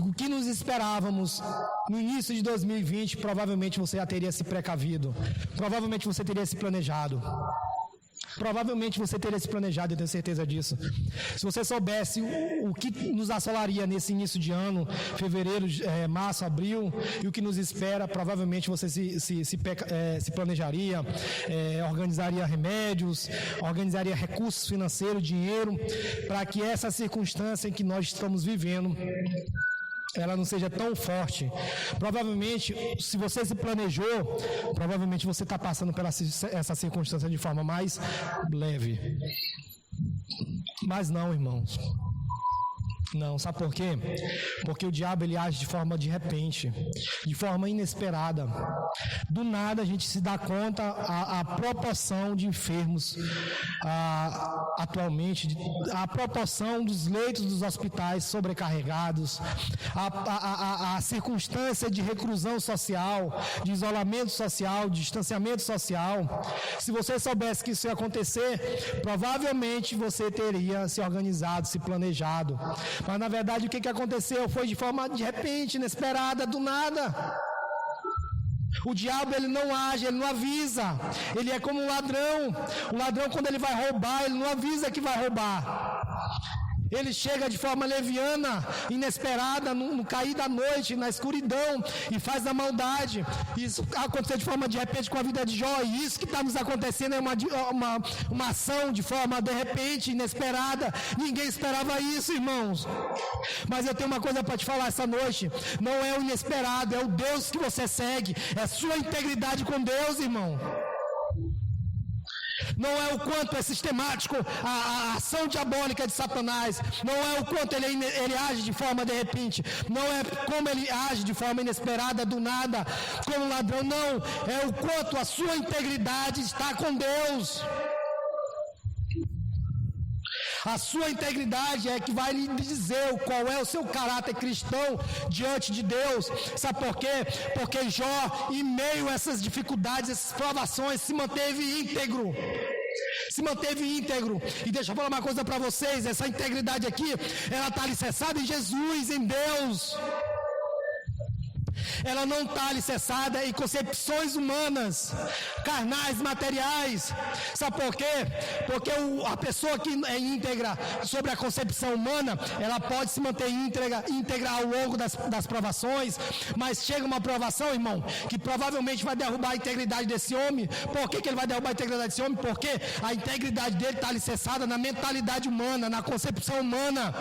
[SPEAKER 1] o que nos esperávamos no início de 2020, provavelmente você já teria se precavido, provavelmente você teria se planejado. Eu tenho certeza disso. Se você soubesse o que nos assolaria nesse início de ano, fevereiro, março, abril, e o que nos espera, provavelmente você se planejaria, organizaria remédios, organizaria recursos financeiros, dinheiro, para que essa circunstância em que nós estamos vivendo, ela não seja tão forte. Provavelmente, se você se planejou, provavelmente você está passando por essa circunstância de forma mais leve. Mas não, irmãos. Não, sabe por quê? Porque o diabo ele age de forma de repente, de forma inesperada. Do nada a gente se dá conta a proporção de enfermos atualmente, a proporção dos leitos dos hospitais sobrecarregados, a circunstância de reclusão social, de isolamento social, de distanciamento social. Se você soubesse que isso ia acontecer, provavelmente você teria se organizado, se planejado. Mas na verdade o que aconteceu foi de forma de repente, inesperada, do nada. O diabo ele não age, ele não avisa. Ele é como um ladrão. O ladrão, quando ele vai roubar, ele não avisa que vai roubar. Ele chega de forma leviana, inesperada, no cair da noite, na escuridão, e faz a maldade. Isso aconteceu de forma de repente com a vida de Jó, e isso que está nos acontecendo é uma ação de forma de repente, inesperada. Ninguém esperava isso, irmãos. Mas eu tenho uma coisa para te falar essa noite: não é o inesperado, é o Deus que você segue, é a sua integridade com Deus, irmão. Não é o quanto é sistemático a ação diabólica de Satanás, não é o quanto ele age de forma de repente, não é como ele age de forma inesperada, do nada, como ladrão, não, é o quanto a sua integridade está com Deus. A sua integridade é que vai lhe dizer qual é o seu caráter cristão diante de Deus. Sabe por quê? Porque Jó, em meio a essas dificuldades, essas provações, se manteve íntegro. E deixa eu falar uma coisa para vocês: essa integridade aqui, ela está alicerçada em Jesus, em Deus. ela não está alicerçada em concepções humanas, carnais, materiais. Sabe por quê? Porque a pessoa que é íntegra sobre a concepção humana, ela pode se manter íntegra ao longo das provações, mas chega uma provação, irmão, que provavelmente vai derrubar a integridade desse homem. Por que ele vai derrubar a integridade desse homem? Porque a integridade dele está alicerçada na mentalidade humana, na concepção humana.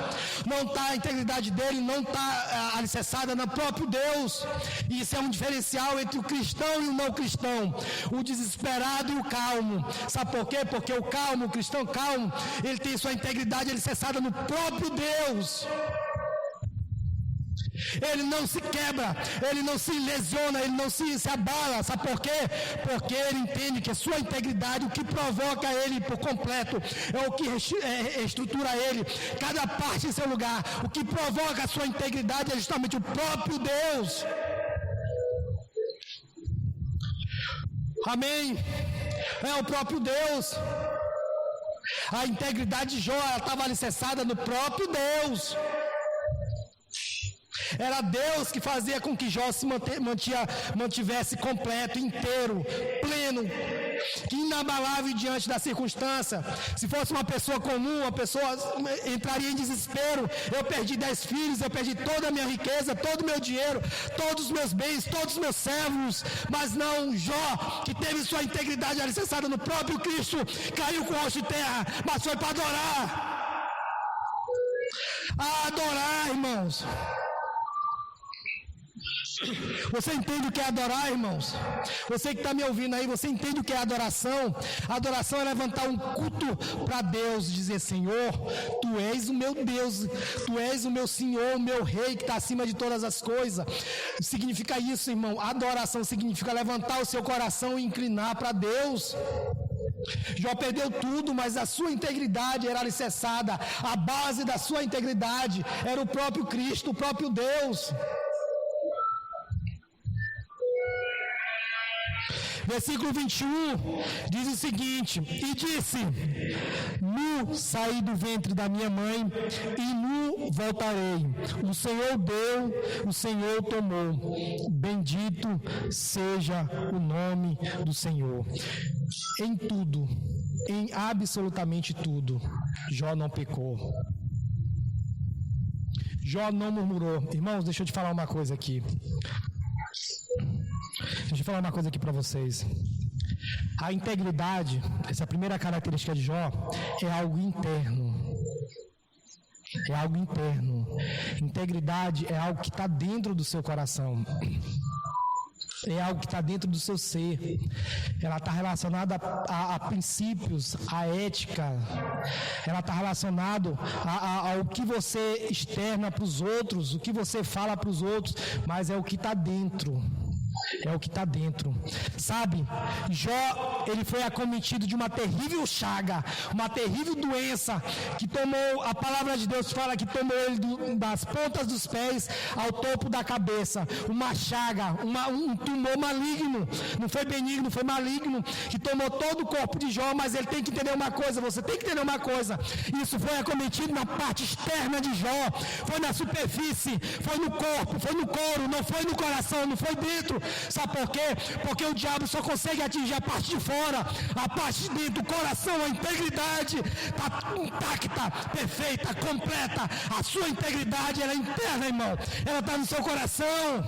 [SPEAKER 1] Não está, a integridade dele não está alicerçada no próprio Deus. E isso é um diferencial entre o cristão e o não cristão, o desesperado e o calmo. Sabe por quê? Porque o calmo, o cristão calmo, ele tem sua integridade alicerçada no próprio Deus. Ele não se quebra, ele não se lesiona, ele não se abala. Sabe por quê? Porque ele entende que a sua integridade, o que provoca ele por completo, é o que estrutura ele, cada parte em seu lugar. O que provoca a sua integridade é justamente o próprio Deus. Amém? É o próprio Deus. A integridade de Jó estava alicerçada no próprio Deus. Era Deus que fazia com que Jó se mantivesse completo, inteiro, pleno, inabalável diante da circunstância. Se fosse uma pessoa comum, a pessoa entraria em desespero. Eu perdi 10 filhos, eu perdi toda a minha riqueza, todo o meu dinheiro, todos os meus bens, todos os meus servos. Mas não, Jó, que teve sua integridade alicerçada no próprio Cristo, caiu com o rosto de terra, mas foi para adorar. A adorar, irmãos. Você entende o que é adorar, irmãos? Você que está me ouvindo aí, você entende o que é adoração? Adoração é levantar um culto para Deus, dizer: Senhor, Tu és o meu Deus, Tu és o meu Senhor, o meu Rei que está acima de todas as coisas. Significa isso, irmão. Adoração significa levantar o seu coração e inclinar para Deus. Jó perdeu tudo, mas a sua integridade era alicerçada. A base da sua integridade era o próprio Cristo, o próprio Deus. Versículo 21 diz o seguinte: e disse: nu saí do ventre da minha mãe, e nu voltarei. O Senhor deu, o Senhor tomou. Bendito seja o nome do Senhor. Em tudo, em absolutamente tudo, Jó não pecou. Jó não murmurou. Irmãos, deixa eu te falar uma coisa aqui. Deixa eu falar uma coisa aqui para vocês. A integridade, essa primeira característica de Jó, é algo interno. É algo interno. Integridade é algo que está dentro do seu coração. É algo que está dentro do seu ser. Ela está relacionada a princípios, a ética. Ela está relacionada ao que você externa para os outros, o que você fala para os outros, mas é o que está dentro. É o que está dentro. Sabe, Jó, ele foi acometido de uma terrível chaga, uma terrível doença, que tomou, a palavra de Deus fala que tomou ele das pontas dos pés ao topo da cabeça. Uma chaga, um tumor maligno. Não foi benigno, foi maligno, que tomou todo o corpo de Jó. Mas ele tem que entender uma coisa, você tem que entender uma coisa: isso foi acometido na parte externa de Jó, foi na superfície, foi no corpo, foi no couro, não foi no coração, não foi dentro. Sabe por quê? Porque o diabo só consegue atingir a parte de fora. A parte de dentro, o coração, a integridade está intacta, perfeita, completa. A sua integridade, ela é interna, irmão. Ela está no seu coração.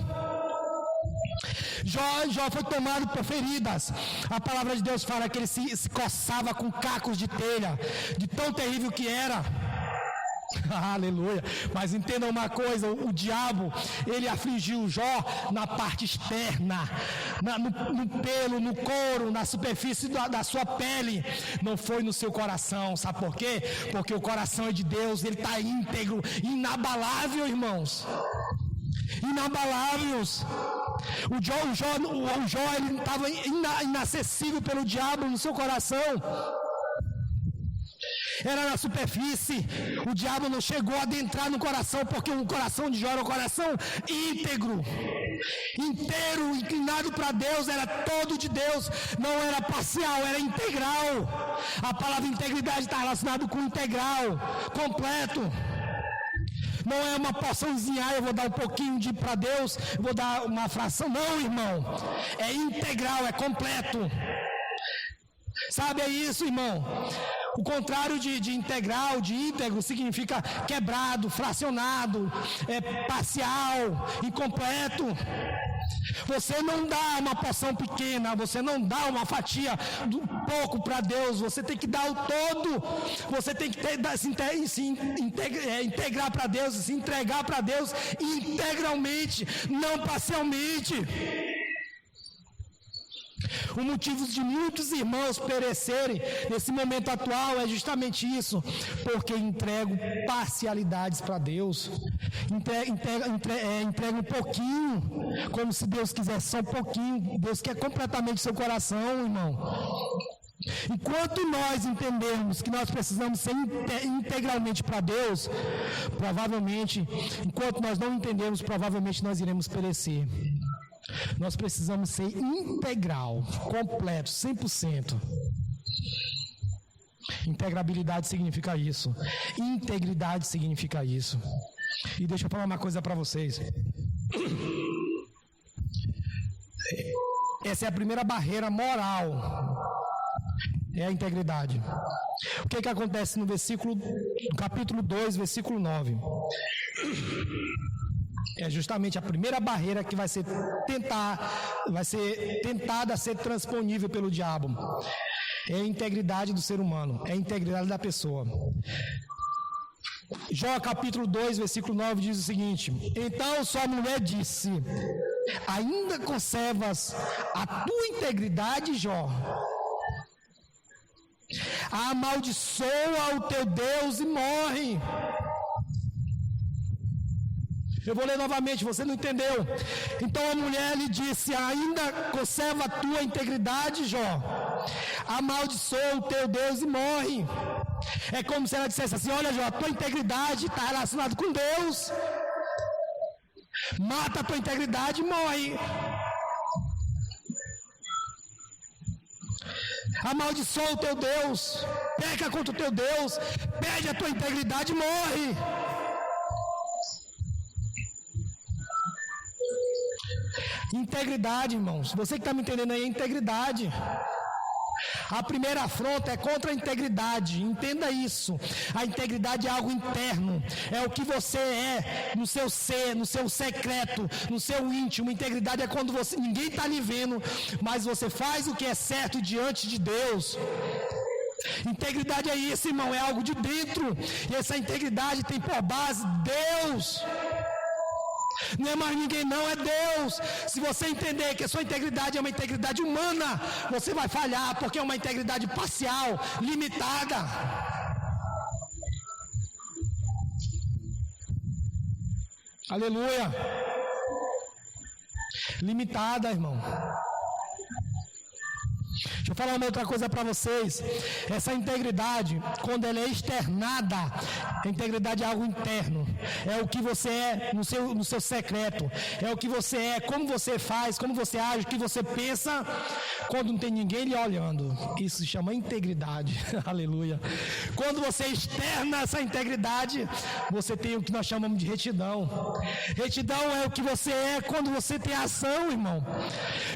[SPEAKER 1] Jó foi tomado por feridas. A palavra de Deus fala que ele se coçava com cacos de telha, de tão terrível que era. Aleluia. Mas entenda uma coisa: o diabo, ele afligiu Jó na parte externa, no pelo, no couro, na superfície da sua pele. Não foi no seu coração. Sabe por quê? Porque o coração é de Deus, ele está íntegro, inabalável, irmãos. Inabaláveis. O Jó ele estava inacessível pelo diabo no seu coração. Era na superfície. O diabo não chegou a adentrar no coração, porque o coração de Jó era um coração íntegro, inteiro, inclinado para Deus. Era todo de Deus, não era parcial, era integral. A palavra integridade está relacionada com integral, completo. Não é uma porçãozinha, eu vou dar um pouquinho para Deus, eu vou dar uma fração. Não, irmão. É integral, é completo. Sabe, é isso, irmão. O contrário de integral, de íntegro, significa quebrado, fracionado, parcial, incompleto. Você não dá uma porção pequena, você não dá uma fatia do pouco para Deus, você tem que dar o todo, você tem que integrar para Deus, se entregar para Deus integralmente, não parcialmente. O motivo de muitos irmãos perecerem nesse momento atual é justamente isso, porque entregam parcialidades para Deus, entregam um pouquinho, como se Deus quisesse só um pouquinho. Deus quer completamente seu coração, irmão. Enquanto nós entendermos que nós precisamos ser integralmente para Deus, provavelmente, enquanto nós não entendermos, provavelmente nós iremos perecer. Nós precisamos ser integral, completo, 100%. Integrabilidade significa isso. Integridade significa isso. E deixa eu falar uma coisa para vocês. Essa é a primeira barreira moral. É a integridade. O que acontece no capítulo 2, versículo 9? É justamente a primeira barreira que vai ser tentada a ser transponível pelo diabo. É a integridade do ser humano, é a integridade da pessoa. Jó capítulo 2, versículo 9 diz o seguinte: então sua mulher disse: ainda conservas a tua integridade, Jó? Amaldiçoa o teu Deus e morre. Eu vou ler novamente, você não entendeu. Então a mulher lhe disse: ainda conserva a tua integridade, Jó? Amaldiçoa o teu Deus e morre. É como se ela dissesse assim: olha, Jó, a tua integridade está relacionada com Deus. Mata a tua integridade e morre. Amaldiçoa o teu Deus, peca contra o teu Deus, perde a tua integridade e morre. Integridade, irmãos, você que está me entendendo aí, é integridade. A primeira afronta é contra a integridade, entenda isso. A integridade é algo interno, é o que você é no seu ser, no seu secreto, no seu íntimo. Integridade é quando ninguém está lhe vendo, mas você faz o que é certo diante de Deus. Integridade é isso, irmão, é algo de dentro, e essa integridade tem por base Deus. Não é mais ninguém não, é Deus. Se você entender que a sua integridade é uma integridade humana, você vai falhar, porque é uma integridade parcial, limitada. Aleluia. Limitada, irmão. Deixa eu falar uma outra coisa para vocês. Essa integridade, quando ela é externada, a integridade é algo interno. É o que você é no seu secreto. É o que você é, como você faz, como você age, o que você pensa, quando não tem ninguém lhe olhando. Isso se chama integridade. Aleluia. Quando você externa essa integridade, você tem o que nós chamamos de retidão. Retidão é o que você é quando você tem ação, irmão.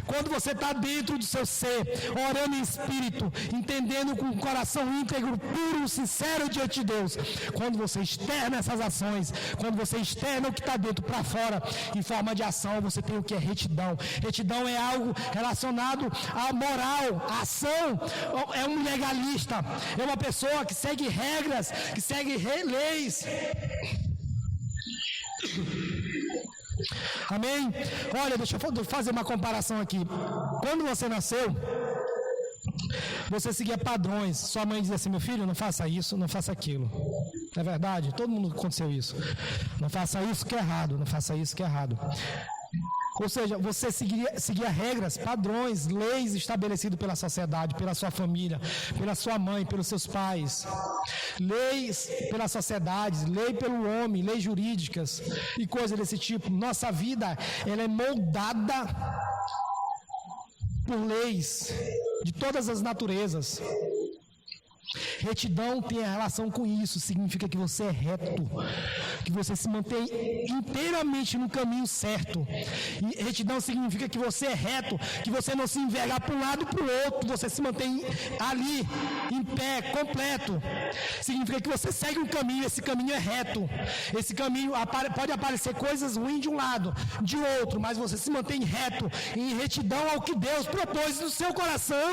[SPEAKER 1] Quando você está dentro do seu ser, orando em espírito, entendendo com o coração íntegro, puro, sincero diante de Deus. Quando você externa essas ações, quando você externa o que está dentro para fora, em forma de ação, você tem o que é retidão. Retidão é algo relacionado à moral, à ação. É um legalista, é uma pessoa que segue regras, que segue leis. Amém? Olha, deixa eu fazer uma comparação aqui. Quando você nasceu, você seguia padrões. Sua mãe dizia assim: meu filho, não faça isso, não faça aquilo. É verdade? Todo mundo aconteceu isso. Não faça isso que é errado, não faça isso que é errado. Ou seja, você seguia regras, padrões, leis estabelecidas pela sociedade, pela sua família, pela sua mãe, pelos seus pais. Leis pela sociedade, lei pelo homem, leis jurídicas e coisas desse tipo. Nossa vida, ela é moldada por leis de todas as naturezas. Retidão tem relação com isso, significa que você é reto, que você se mantém inteiramente no caminho certo. E retidão significa que você é reto, que você não se enverga para um lado para o outro, você se mantém ali, em pé, completo. Significa que você segue um caminho, esse caminho é reto. Esse caminho pode aparecer coisas ruins de um lado, de outro, mas você se mantém reto, em retidão ao que Deus propôs no seu coração.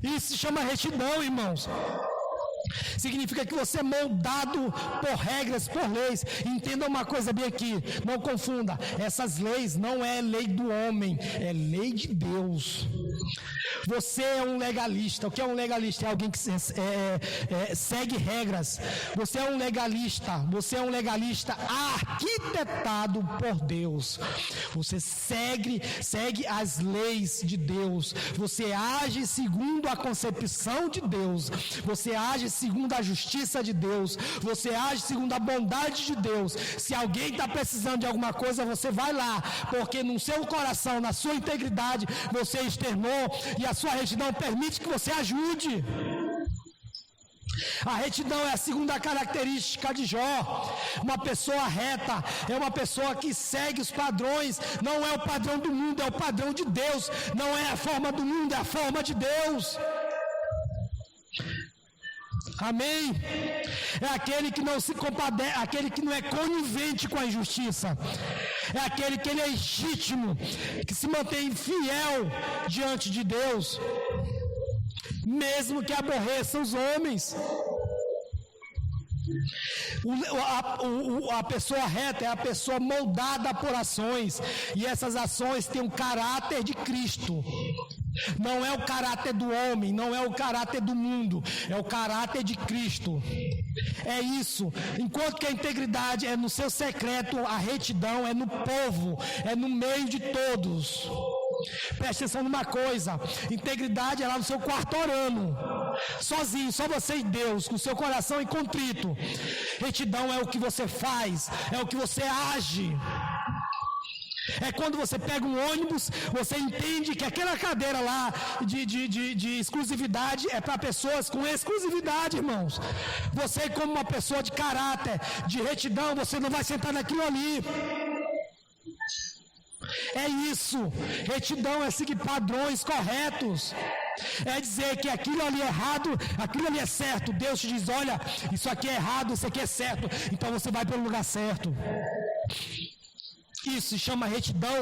[SPEAKER 1] Isso se chama retidão, irmãos. Significa que você é moldado por regras, por leis. Entenda uma coisa bem aqui, não confunda. Essas leis não é lei do homem, é lei de Deus. Você é um legalista. O que é um legalista? É alguém que segue regras. Você é um legalista. Você é um legalista arquitetado por Deus. Você segue as leis de Deus. Você age segundo a concepção de Deus. Você age segundo a justiça de Deus. Você age segundo a bondade de Deus. Se alguém está precisando de alguma coisa, você vai lá, porque no seu coração, na sua integridade, você externou, e a sua retidão permite que você ajude. A retidão é a segunda característica de Jó. Uma pessoa reta é uma pessoa que segue os padrões. Não é o padrão do mundo, é o padrão de Deus. Não é a forma do mundo, é a forma de Deus. Amém? É aquele que não se compadece, aquele que não é conivente com a injustiça. É aquele que ele é legítimo, que se mantém fiel diante de Deus, mesmo que aborreça os homens. A pessoa reta é a pessoa moldada por ações, e essas ações têm o caráter de Cristo. Não é o caráter do homem, não é o caráter do mundo, é o caráter de Cristo. É isso. Enquanto que a integridade é no seu secreto, a retidão é no povo, é no meio de todos. Preste atenção numa coisa: integridade é lá no seu quarto orando, sozinho, só você e Deus, com o seu coração em contrito. Retidão é o que você faz, é o que você age. É quando você pega um ônibus, você entende que aquela cadeira lá de exclusividade é para pessoas com exclusividade, irmãos. Você, como uma pessoa de caráter, de retidão, você não vai sentar naquilo ali. É isso. Retidão é seguir padrões corretos. É dizer que aquilo ali é errado, aquilo ali é certo. Deus te diz: olha, isso aqui é errado, isso aqui é certo. Então você vai para o lugar certo. Isso se chama retidão.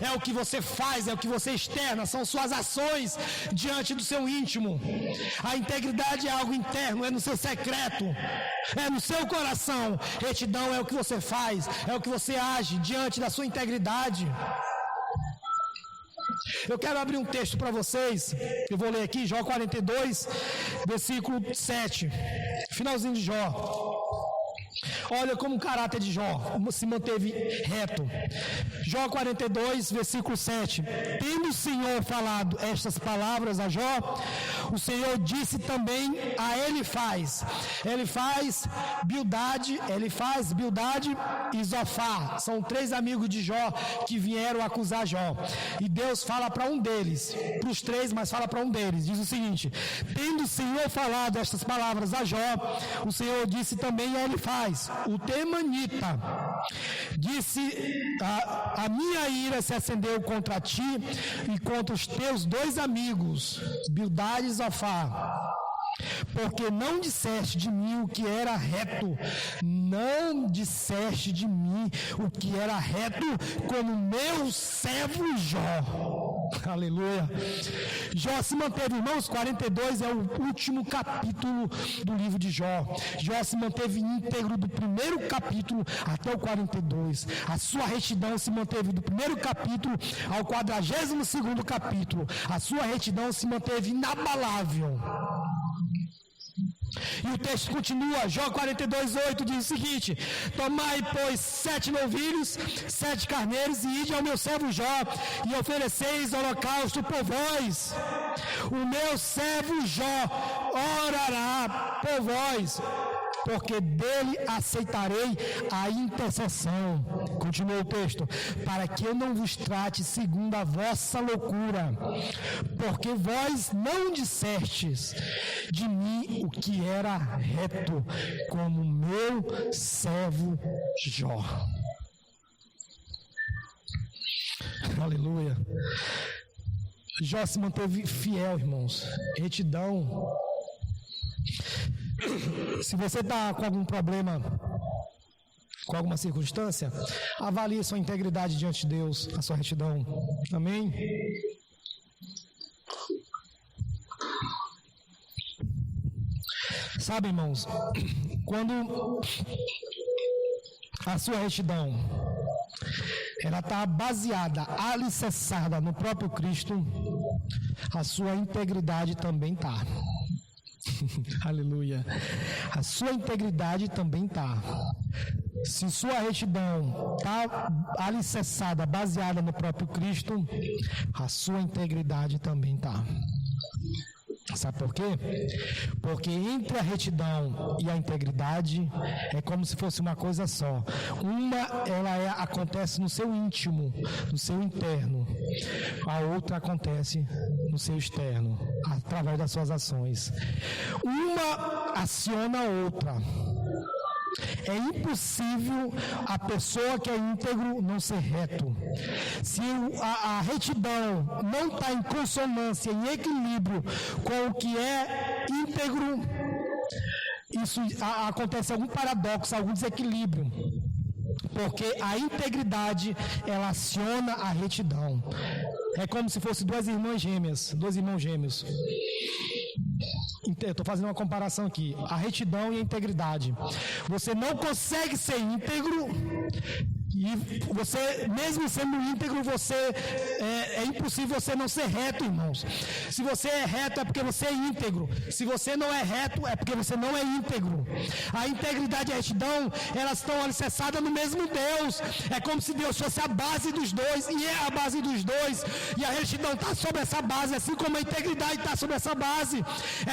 [SPEAKER 1] É o que você faz, é o que você externa, são suas ações diante do seu íntimo. A integridade é algo interno, é no seu secreto, é no seu coração. Retidão é o que você faz, é o que você age diante da sua integridade. Eu quero abrir um texto para vocês. Eu vou ler aqui, Jó 42, versículo 7, finalzinho de Jó. Olha como o caráter de Jó se manteve reto. Jó 42, versículo 7. Tendo o Senhor falado estas palavras a Jó, o Senhor disse também a Elifaz, Bildade e Zofar. São 3 amigos de Jó que vieram acusar Jó. E Deus fala para um deles, para os 3, mas fala para um deles. Diz o seguinte: tendo o Senhor falado estas palavras a Jó, o Senhor disse também a Elifaz, o temanita, disse: a minha ira se acendeu contra ti e contra os teus 2 amigos, Bildade e Zofar, porque não disseste de mim o que era reto, não disseste de mim o que era reto, como meu servo Jó. Aleluia. Jó se manteve, irmãos. 42 é o último capítulo do livro de Jó. Jó se manteve íntegro do primeiro capítulo até o 42. A sua retidão se manteve do primeiro capítulo ao 42º capítulo. A sua retidão se manteve inabalável. E o texto continua, Jó 42:8 diz o seguinte: tomai, pois, 7 novilhos, 7 carneiros, e ide ao meu servo Jó, e ofereceis holocausto por vós. O meu servo Jó orará por vós. porque dele aceitarei a intercessão. Continua o texto. Para que eu não vos trate segundo a vossa loucura, porque vós não dissestes de mim o que era reto, como meu servo Jó. Aleluia. Jó se manteve fiel, irmãos. Retidão. Se você está com algum problema, com alguma circunstância, avalie sua integridade diante de Deus, a sua retidão. Amém? Sabe, irmãos, quando a sua retidão ela está baseada, alicerçada no próprio Cristo, a sua integridade também está. Aleluia. A sua integridade também está. Se sua retidão está alicerçada, baseada no próprio Cristo, a sua integridade também está. Sabe por quê? Porque entre a retidão e a integridade é como se fosse uma coisa só. Uma, acontece no seu íntimo, no seu interno. A outra acontece no seu externo, através das suas ações. Uma aciona a outra. É impossível a pessoa que é íntegro não ser reto. Se a retidão não está em consonância, em equilíbrio com o que é íntegro, isso acontece algum paradoxo, algum desequilíbrio. Porque a integridade, ela aciona a retidão. É como se fosse dois irmãos gêmeos. Eu estou fazendo uma comparação aqui, a retidão e a integridade. Você não consegue ser íntegro e você, mesmo sendo íntegro, é impossível você não ser reto, irmãos. Se você é reto é porque você é íntegro. Se você não é reto é porque você não é íntegro. A integridade e a retidão, elas estão alicerçadas no mesmo Deus. É como se Deus fosse a base dos dois, e é a base dos dois. E a retidão está sobre essa base, assim como a integridade está sobre essa base.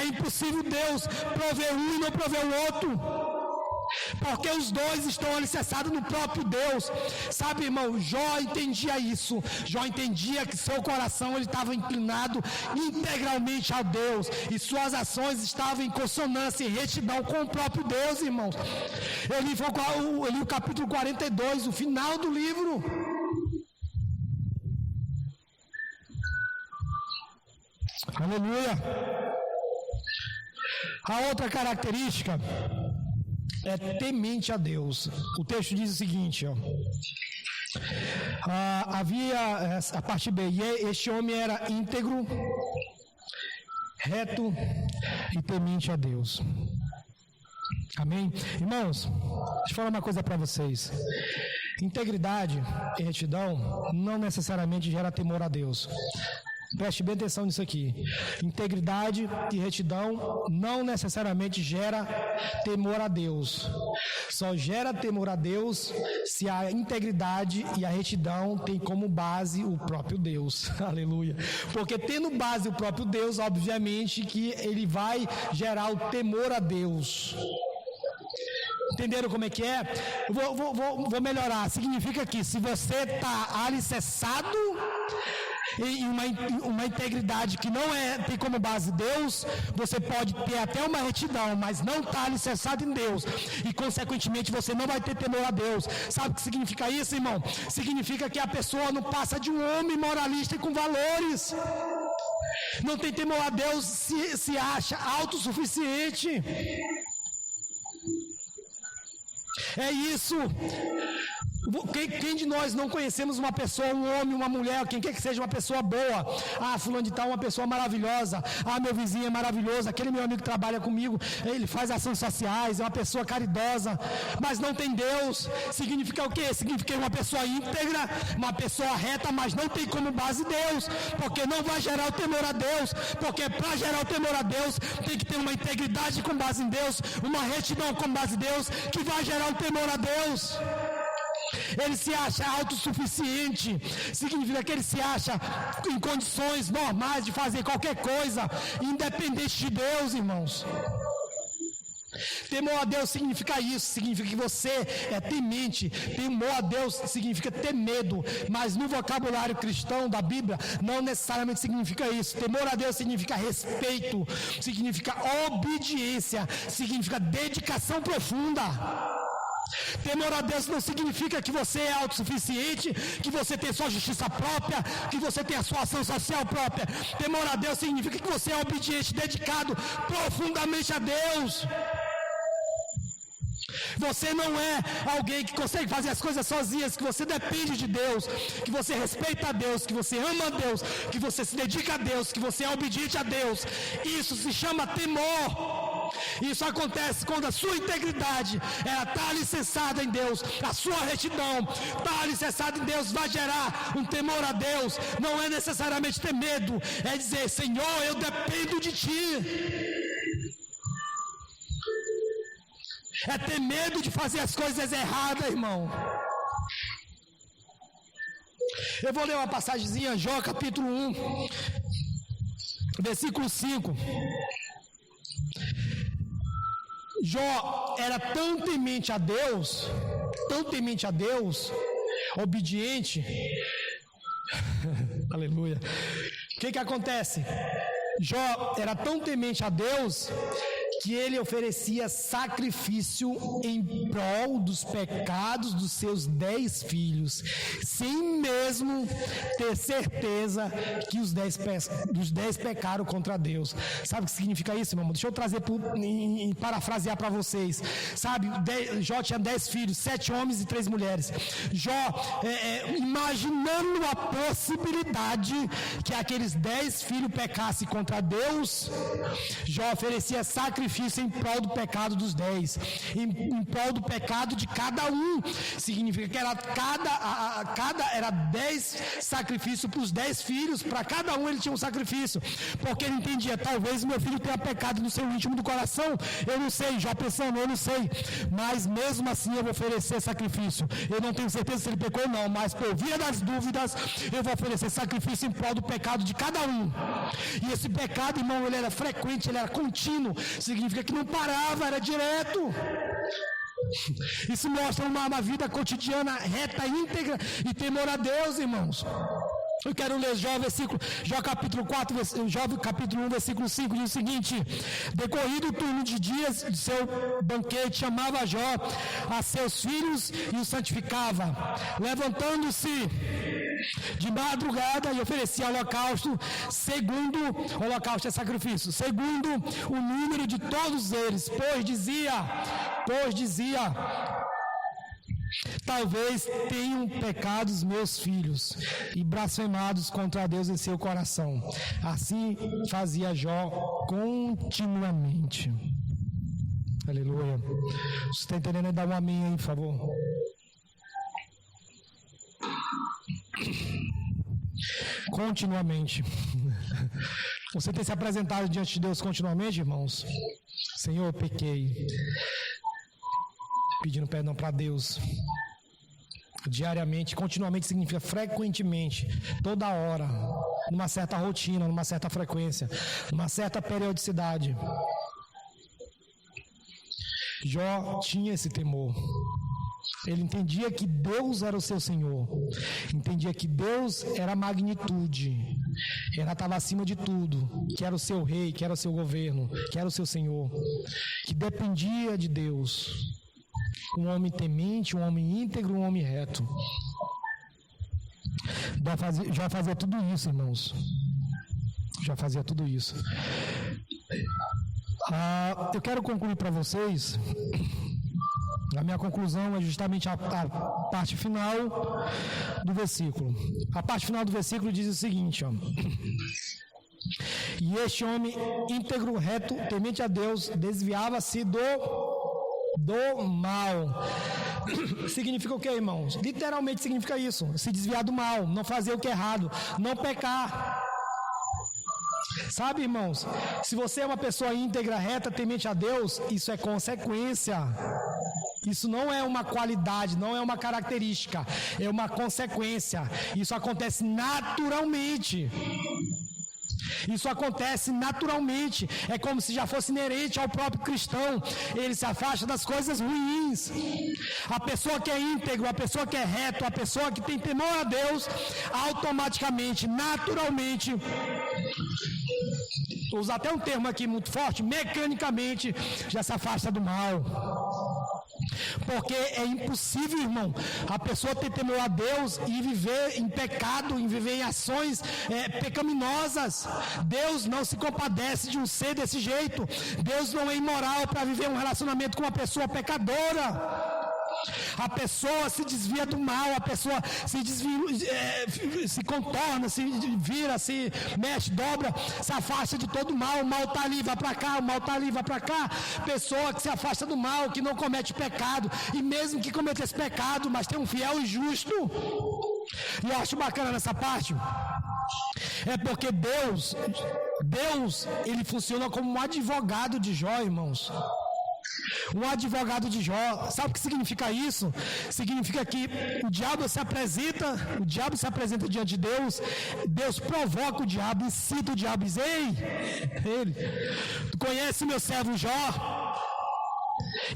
[SPEAKER 1] É impossível Deus prover um e não prover o outro. Porque os dois estão alicerçados no próprio Deus. Sabe, irmão, Jó entendia isso. Jó entendia que seu coração ele estava inclinado integralmente a Deus, e suas ações estavam em consonância e retidão com o próprio Deus, irmãos. Eu li o capítulo 42, o final do livro. Aleluia. A outra característica é temente a Deus. O texto diz o seguinte, havia a parte B, e este homem era íntegro, reto e temente a Deus. Amém? Irmãos, deixa eu falar uma coisa para vocês. Integridade e retidão não necessariamente gera temor a Deus. Preste bem atenção nisso aqui. Integridade e retidão não necessariamente gera temor a Deus. Só gera temor a Deus se a integridade e a retidão tem como base o próprio Deus. Aleluia. Porque tendo base o próprio Deus, obviamente que ele vai gerar o temor a Deus. Entenderam como é que é? Vou melhorar. Significa que se você está alicerçado em uma integridade que não tem como base Deus, você pode ter até uma retidão, mas não está alicerçado em Deus, e consequentemente você não vai ter temor a Deus. Sabe o que significa isso, irmão? Significa que a pessoa não passa de um homem moralista e com valores. Não tem temor a Deus, se acha autossuficiente. É isso. Quem de nós não conhecemos uma pessoa, um homem, uma mulher, quem quer que seja, uma pessoa boa? Fulano de tal, uma pessoa maravilhosa. Meu vizinho é maravilhoso, aquele meu amigo que trabalha comigo, ele faz ações sociais, é uma pessoa caridosa, mas não tem Deus. Significa o quê? Significa uma pessoa íntegra, uma pessoa reta, mas não tem como base Deus, porque não vai gerar o temor a Deus, porque para gerar o temor a Deus, tem que ter uma integridade com base em Deus, uma retidão com base em Deus, que vai gerar o temor a Deus. Ele se acha autossuficiente, significa que ele se acha em condições normais de fazer qualquer coisa, independente de Deus, irmãos. Temor a Deus significa isso, significa que você é temente. Temor a Deus significa ter medo, mas no vocabulário cristão da Bíblia não necessariamente significa isso. Temor a Deus significa respeito, significa obediência, significa dedicação profunda. Temor a Deus não significa que você é autossuficiente, que você tem sua justiça própria, que você tem a sua ação social própria. Temor a Deus significa que você é obediente, dedicado profundamente a Deus. Você não é alguém que consegue fazer as coisas sozinhas, que você depende de Deus, que você respeita a Deus, que você ama a Deus, que você se dedica a Deus, que você é obediente a Deus. Isso se chama temor. Isso acontece quando a sua integridade ela está alicerçada em Deus, a sua retidão está alicerçada em Deus, vai gerar um temor a Deus. Não é necessariamente ter medo, é dizer: Senhor, eu dependo de Ti. É ter medo de fazer as coisas erradas, irmão. Eu vou ler uma passagemzinha, Jó capítulo 1, versículo 5. Jó era tão temente a Deus, obediente. Aleluia. O que acontece? Jó era tão temente a Deus que ele oferecia sacrifício em prol dos pecados dos seus 10 filhos, sem mesmo ter certeza que os 10 pecaram contra Deus. Sabe o que significa isso, meu irmão? Deixa eu trazer, parafrasear para vocês. Sabe, Jó tinha 10 filhos, 7 homens e 3 mulheres. Jó, imaginando a possibilidade que aqueles 10 filhos pecassem contra Deus, Jó oferecia sacrifício em prol do pecado dos 10, em prol do pecado de cada um. Significa que era 10 sacrifícios para os 10 filhos, para cada um ele tinha um sacrifício, porque ele entendia: talvez meu filho tenha pecado no seu íntimo do coração, eu não sei. Já pensando, eu não sei, mas mesmo assim eu vou oferecer sacrifício. Eu não tenho certeza se ele pecou ou não, mas por via das dúvidas eu vou oferecer sacrifício em prol do pecado de cada um. E esse pecado, irmão, ele era frequente, ele era contínuo, significa que não parava, era direto. Isso mostra uma vida cotidiana reta, íntegra e temor a Deus, irmãos. Eu quero ler Jó capítulo 4, Jó capítulo 1, versículo 5, diz o seguinte: decorrido o turno de dias de seu banquete, chamava Jó a seus filhos e os santificava, levantando-se de madrugada e oferecia holocausto, holocausto é sacrifício, segundo o número de todos eles, pois dizia, talvez tenham pecado os meus filhos e blasfemados contra Deus em seu coração. Assim fazia Jó continuamente. Aleluia. Você está entendendo? Dá um amém aí, por favor. Continuamente. Você tem se apresentado diante de Deus continuamente, irmãos? Senhor, eu pequei. Pedindo perdão para Deus. Diariamente, continuamente significa frequentemente, toda hora, numa certa rotina, numa certa frequência, numa certa periodicidade. Jó tinha esse temor. Ele entendia que Deus era o seu Senhor, entendia que Deus era a magnitude, ela estava acima de tudo, que era o seu rei, que era o seu governo, que era o seu Senhor, que dependia de Deus. Um homem temente, um homem íntegro, um homem reto. Já fazia tudo isso, irmãos. Já fazia tudo isso. Eu quero concluir para vocês. A minha conclusão é justamente a parte final do versículo. A parte final do versículo diz o seguinte, ó: e este homem íntegro, reto, temente a Deus, desviava-se do mal. Significa o que, irmãos? Literalmente significa isso: se desviar do mal, não fazer o que é errado, não pecar. Sabe, irmãos, se você é uma pessoa íntegra, reta, temente a Deus, isso é consequência. Isso não é uma qualidade, não é uma característica, é uma consequência. Isso acontece naturalmente. Isso acontece naturalmente, é como se já fosse inerente ao próprio cristão. Ele se afasta das coisas ruins. A pessoa que é íntegro, a pessoa que é reto, a pessoa que tem temor a Deus, automaticamente, naturalmente, usa até um termo aqui muito forte, mecanicamente, já se afasta do mal. Porque é impossível, irmão, a pessoa ter temor a Deus e viver em pecado, e viver em ações pecaminosas. Deus não se compadece de um ser desse jeito. Deus não é imoral para viver um relacionamento com uma pessoa pecadora. A pessoa se desvia do mal, a pessoa se desvia, se contorna, se vira, se mexe, dobra, se afasta de todo o mal. O mal está ali, vai para cá, o mal está ali, vai para cá. Pessoa que se afasta do mal, que não comete pecado, e mesmo que cometesse pecado, mas tem um fiel e justo. E eu acho bacana nessa parte, é porque Deus, ele funciona como um advogado de Jó, irmãos. Um advogado de Jó. Sabe o que significa isso? Significa que o diabo se apresenta diante de Deus. Deus provoca o diabo, incita o diabo, diz: ei, tu conhece meu servo Jó?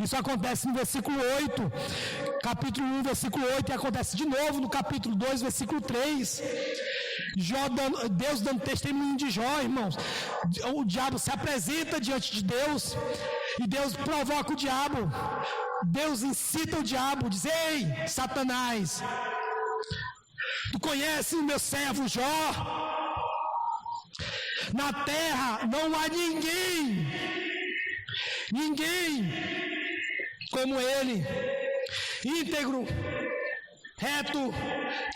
[SPEAKER 1] Isso acontece no versículo 8, capítulo 1, versículo 8, e acontece de novo no capítulo 2, versículo 3. Deus dando testemunho de Jó, irmãos. O diabo se apresenta diante de Deus e Deus provoca o diabo. Deus incita o diabo, diz: ei, Satanás, tu conheces o meu servo Jó? Na terra não há ninguém como ele, íntegro, reto,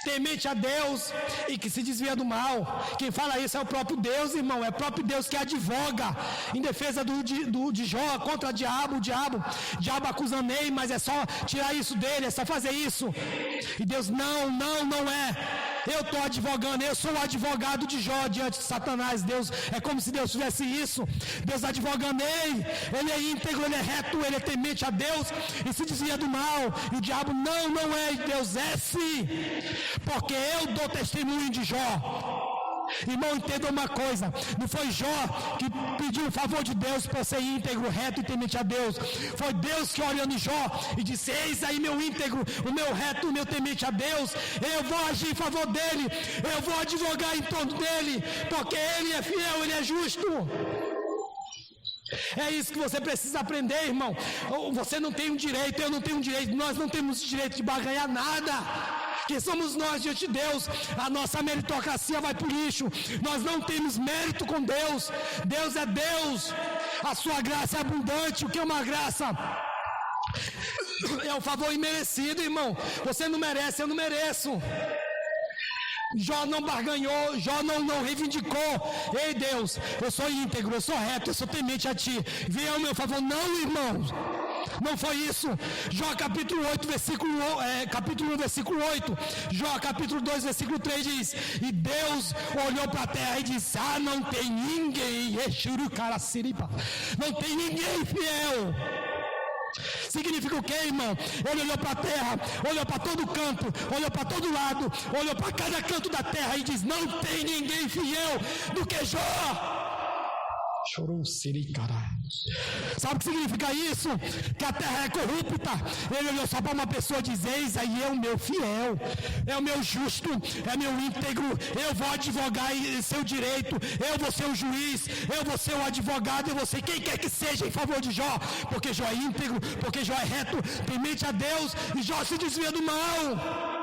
[SPEAKER 1] temente a Deus e que se desvia do mal. Quem fala isso é o próprio Deus, irmão. É o próprio Deus que advoga em defesa de Jó contra o diabo acusa Ney, mas é só tirar isso dele, é só fazer isso. E Deus, não é. Eu estou advogando, eu sou o advogado de Jó diante de Satanás. Deus, é como se Deus fizesse isso. Deus advogando ele é íntegro, ele é reto, ele é temente a Deus e se desvia do mal. E o diabo, não é, Deus é sim, porque eu dou testemunho de Jó. Irmão, entenda uma coisa, não foi Jó que pediu o favor de Deus por ser íntegro, reto e temente a Deus. Foi Deus que olhou em Jó e disse: eis aí meu íntegro, o meu reto, o meu temente a Deus. Eu vou agir em favor dele, eu vou advogar em torno dele, porque ele é fiel, ele é justo. É isso que você precisa aprender, irmão. Você não tem um direito, eu não tenho um direito, nós não temos direito de barganhar nada. Quem somos nós diante de Deus? A nossa meritocracia vai para o lixo. Nós não temos mérito com Deus. Deus é Deus. A sua graça é abundante. O que é uma graça? É um favor imerecido, irmão. Você não merece, eu não mereço. Jó não barganhou, Jó não reivindicou: ei Deus, eu sou íntegro, eu sou reto, eu sou temente a ti, venha ao meu favor. Não, irmãos, não foi isso. Jó capítulo 8, capítulo 1, versículo 8, Jó capítulo 2, versículo 3 diz: e Deus olhou para a terra e disse: não tem ninguém, não tem ninguém fiel. Significa o que, irmão? Ele olhou para a terra, olhou para todo canto, olhou para todo lado, olhou para cada canto da terra e diz: não tem ninguém fiel do que Jó. Chorou cara. Sabe o que significa isso? Que a terra é corrupta. Ele olhou só para uma pessoa e diz: eis aí é o meu fiel, é o meu justo, é meu íntegro. Eu vou advogar em seu direito, eu vou ser o juiz, eu vou ser o advogado, eu vou ser quem quer que seja em favor de Jó, porque Jó é íntegro, porque Jó é reto, temente a Deus, e Jó se desvia do mal.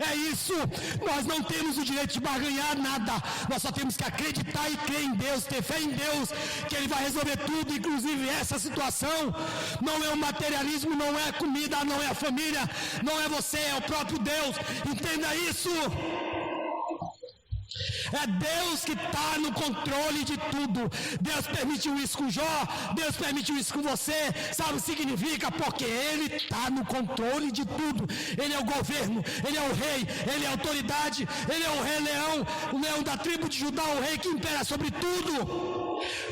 [SPEAKER 1] É isso, nós não temos o direito de barganhar nada, nós só temos que acreditar e crer em Deus, ter fé em Deus, que Ele vai resolver tudo, inclusive essa situação. Não é o materialismo, não é a comida, não é a família, não é você, é o próprio Deus. Entenda isso. É Deus que está no controle de tudo. Deus permitiu isso com Jó, Deus permitiu isso com você. Sabe o que significa? Porque Ele está no controle de tudo. Ele é o governo, Ele é o rei, Ele é a autoridade, Ele é o rei leão, o leão da tribo de Judá, o rei que impera sobre tudo.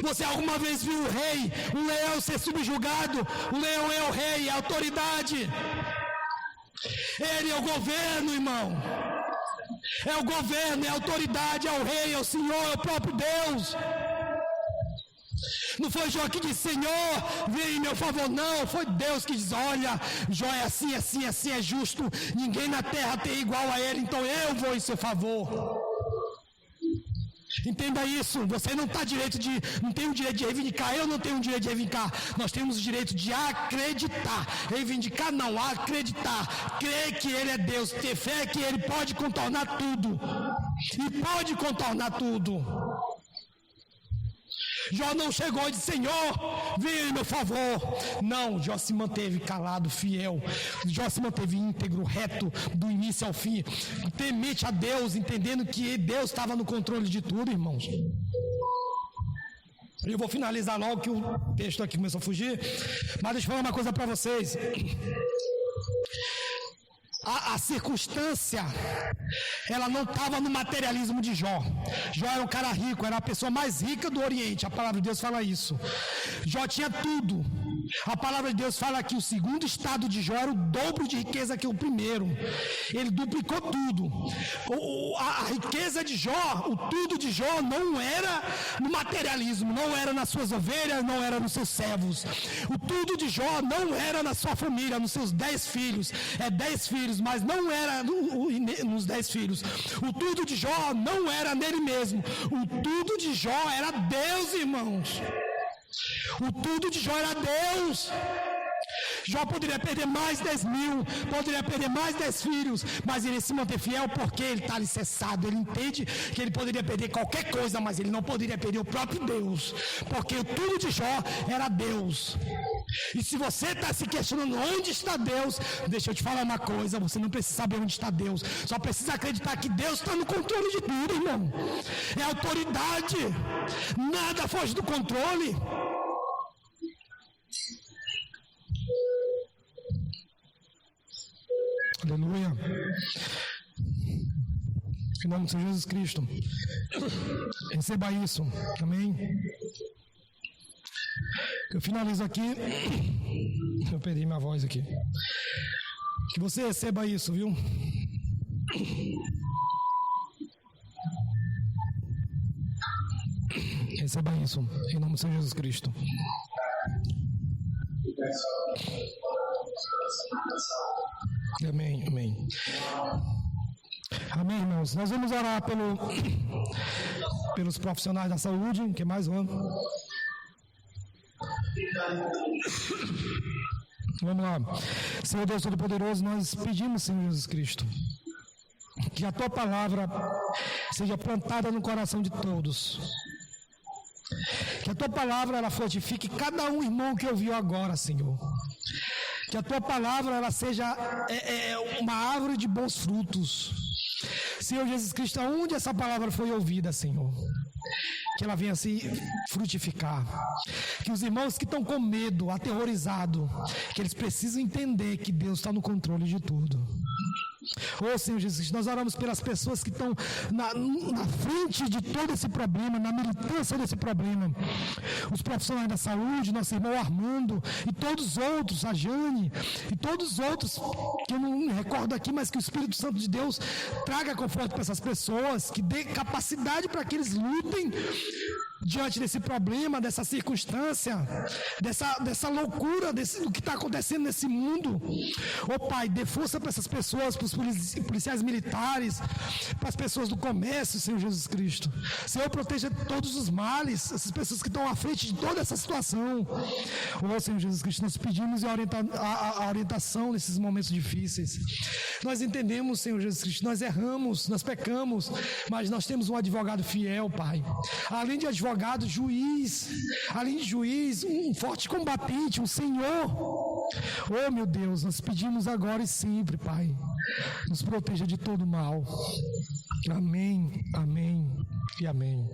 [SPEAKER 1] Você alguma vez viu o rei, um leão ser subjugado? O leão é o rei, é a autoridade. Ele é o governo, irmão. É o governo, é a autoridade, é o rei, é o Senhor, é o próprio Deus. Não foi Jó que disse, Senhor, vem em meu favor, não. Foi Deus que diz, olha, Jó é assim, assim, assim, é justo. Ninguém na terra tem igual a ele, então eu vou em seu favor. Entenda isso, você não tem o direito de reivindicar, eu não tenho o direito de reivindicar. Nós temos o direito de acreditar. Reivindicar não, acreditar. Crer que Ele é Deus, ter fé que Ele pode contornar tudo. E pode contornar tudo. Jó não chegou e disse, Senhor, vem em meu favor. Não, Jó se manteve calado, fiel. Jó se manteve íntegro, reto, do início ao fim, temente a Deus, entendendo que Deus estava no controle de tudo, irmãos. Eu vou finalizar logo que o texto aqui começou a fugir, mas deixa eu falar uma coisa para vocês. A circunstância, ela não estava no materialismo de Jó. Jó era um cara rico, era a pessoa mais rica do Oriente, a palavra de Deus fala isso. Jó tinha tudo. A palavra de Deus fala que o segundo estado de Jó era o dobro de riqueza que o primeiro. Ele duplicou tudo. A riqueza de Jó, o tudo de Jó não era no materialismo, não era nas suas ovelhas, não era nos seus servos. O tudo de Jó não era na sua família, nos seus 10 filhos. 10 filhos, mas não era nos 10 filhos. O tudo de Jó não era nele mesmo. O tudo de Jó era Deus, irmãos. O tudo de Jó era Deus. Jó poderia perder mais 10 mil, poderia perder mais 10 filhos, mas ele se manter fiel porque ele está alicerçado. Ele entende que ele poderia perder qualquer coisa, mas ele não poderia perder o próprio Deus, porque o tudo de Jó era Deus. E se você está se questionando onde está Deus, deixa eu te falar uma coisa, você não precisa saber onde está Deus, só precisa acreditar que Deus está no controle de tudo, irmão. É autoridade, nada foge do controle. Aleluia. Em nome de Jesus Cristo. Receba isso. Amém. Eu finalizo aqui. Eu perdi minha voz aqui. Que você receba isso, viu? Receba isso. Em nome de Jesus Cristo. Amém, amém. Amém, irmãos. Nós vamos orar pelos profissionais da saúde. Que mais um? Vamos lá. Senhor Deus Todo-Poderoso, nós pedimos, Senhor Jesus Cristo, que a Tua palavra seja plantada no coração de todos. Que a Tua palavra, ela fortifique cada um irmão que ouviu agora, Senhor. Que a Tua palavra, ela seja uma árvore de bons frutos. Senhor Jesus Cristo, aonde essa palavra foi ouvida, Senhor, que ela venha se frutificar. Que os irmãos que estão com medo, aterrorizados, que eles precisam entender que Deus está no controle de tudo. Oh Senhor Jesus, nós oramos pelas pessoas que estão na frente de todo esse problema, na militância desse problema. Os profissionais da saúde, nosso irmão Armando e todos os outros, a Jane e todos os outros, que eu não me recordo aqui, mas que o Espírito Santo de Deus traga conforto para essas pessoas, que dê capacidade para que eles lutem diante desse problema, dessa circunstância, dessa loucura, do que está acontecendo nesse mundo. Oh Pai, dê força para essas pessoas, para os policiais militares, para as pessoas do comércio, Senhor Jesus Cristo. Senhor, proteja todos os males, essas pessoas que estão à frente de toda essa situação. Oh Senhor Jesus Cristo, nós pedimos a orientação nesses momentos difíceis. Nós entendemos, Senhor Jesus Cristo, nós erramos, nós pecamos, mas nós temos um advogado fiel, Pai. Além de advogado, juiz, além de juiz, um forte combatente, um Senhor. Oh meu Deus, nós pedimos agora e sempre, Pai, nos proteja de todo mal. Amém, amém e amém.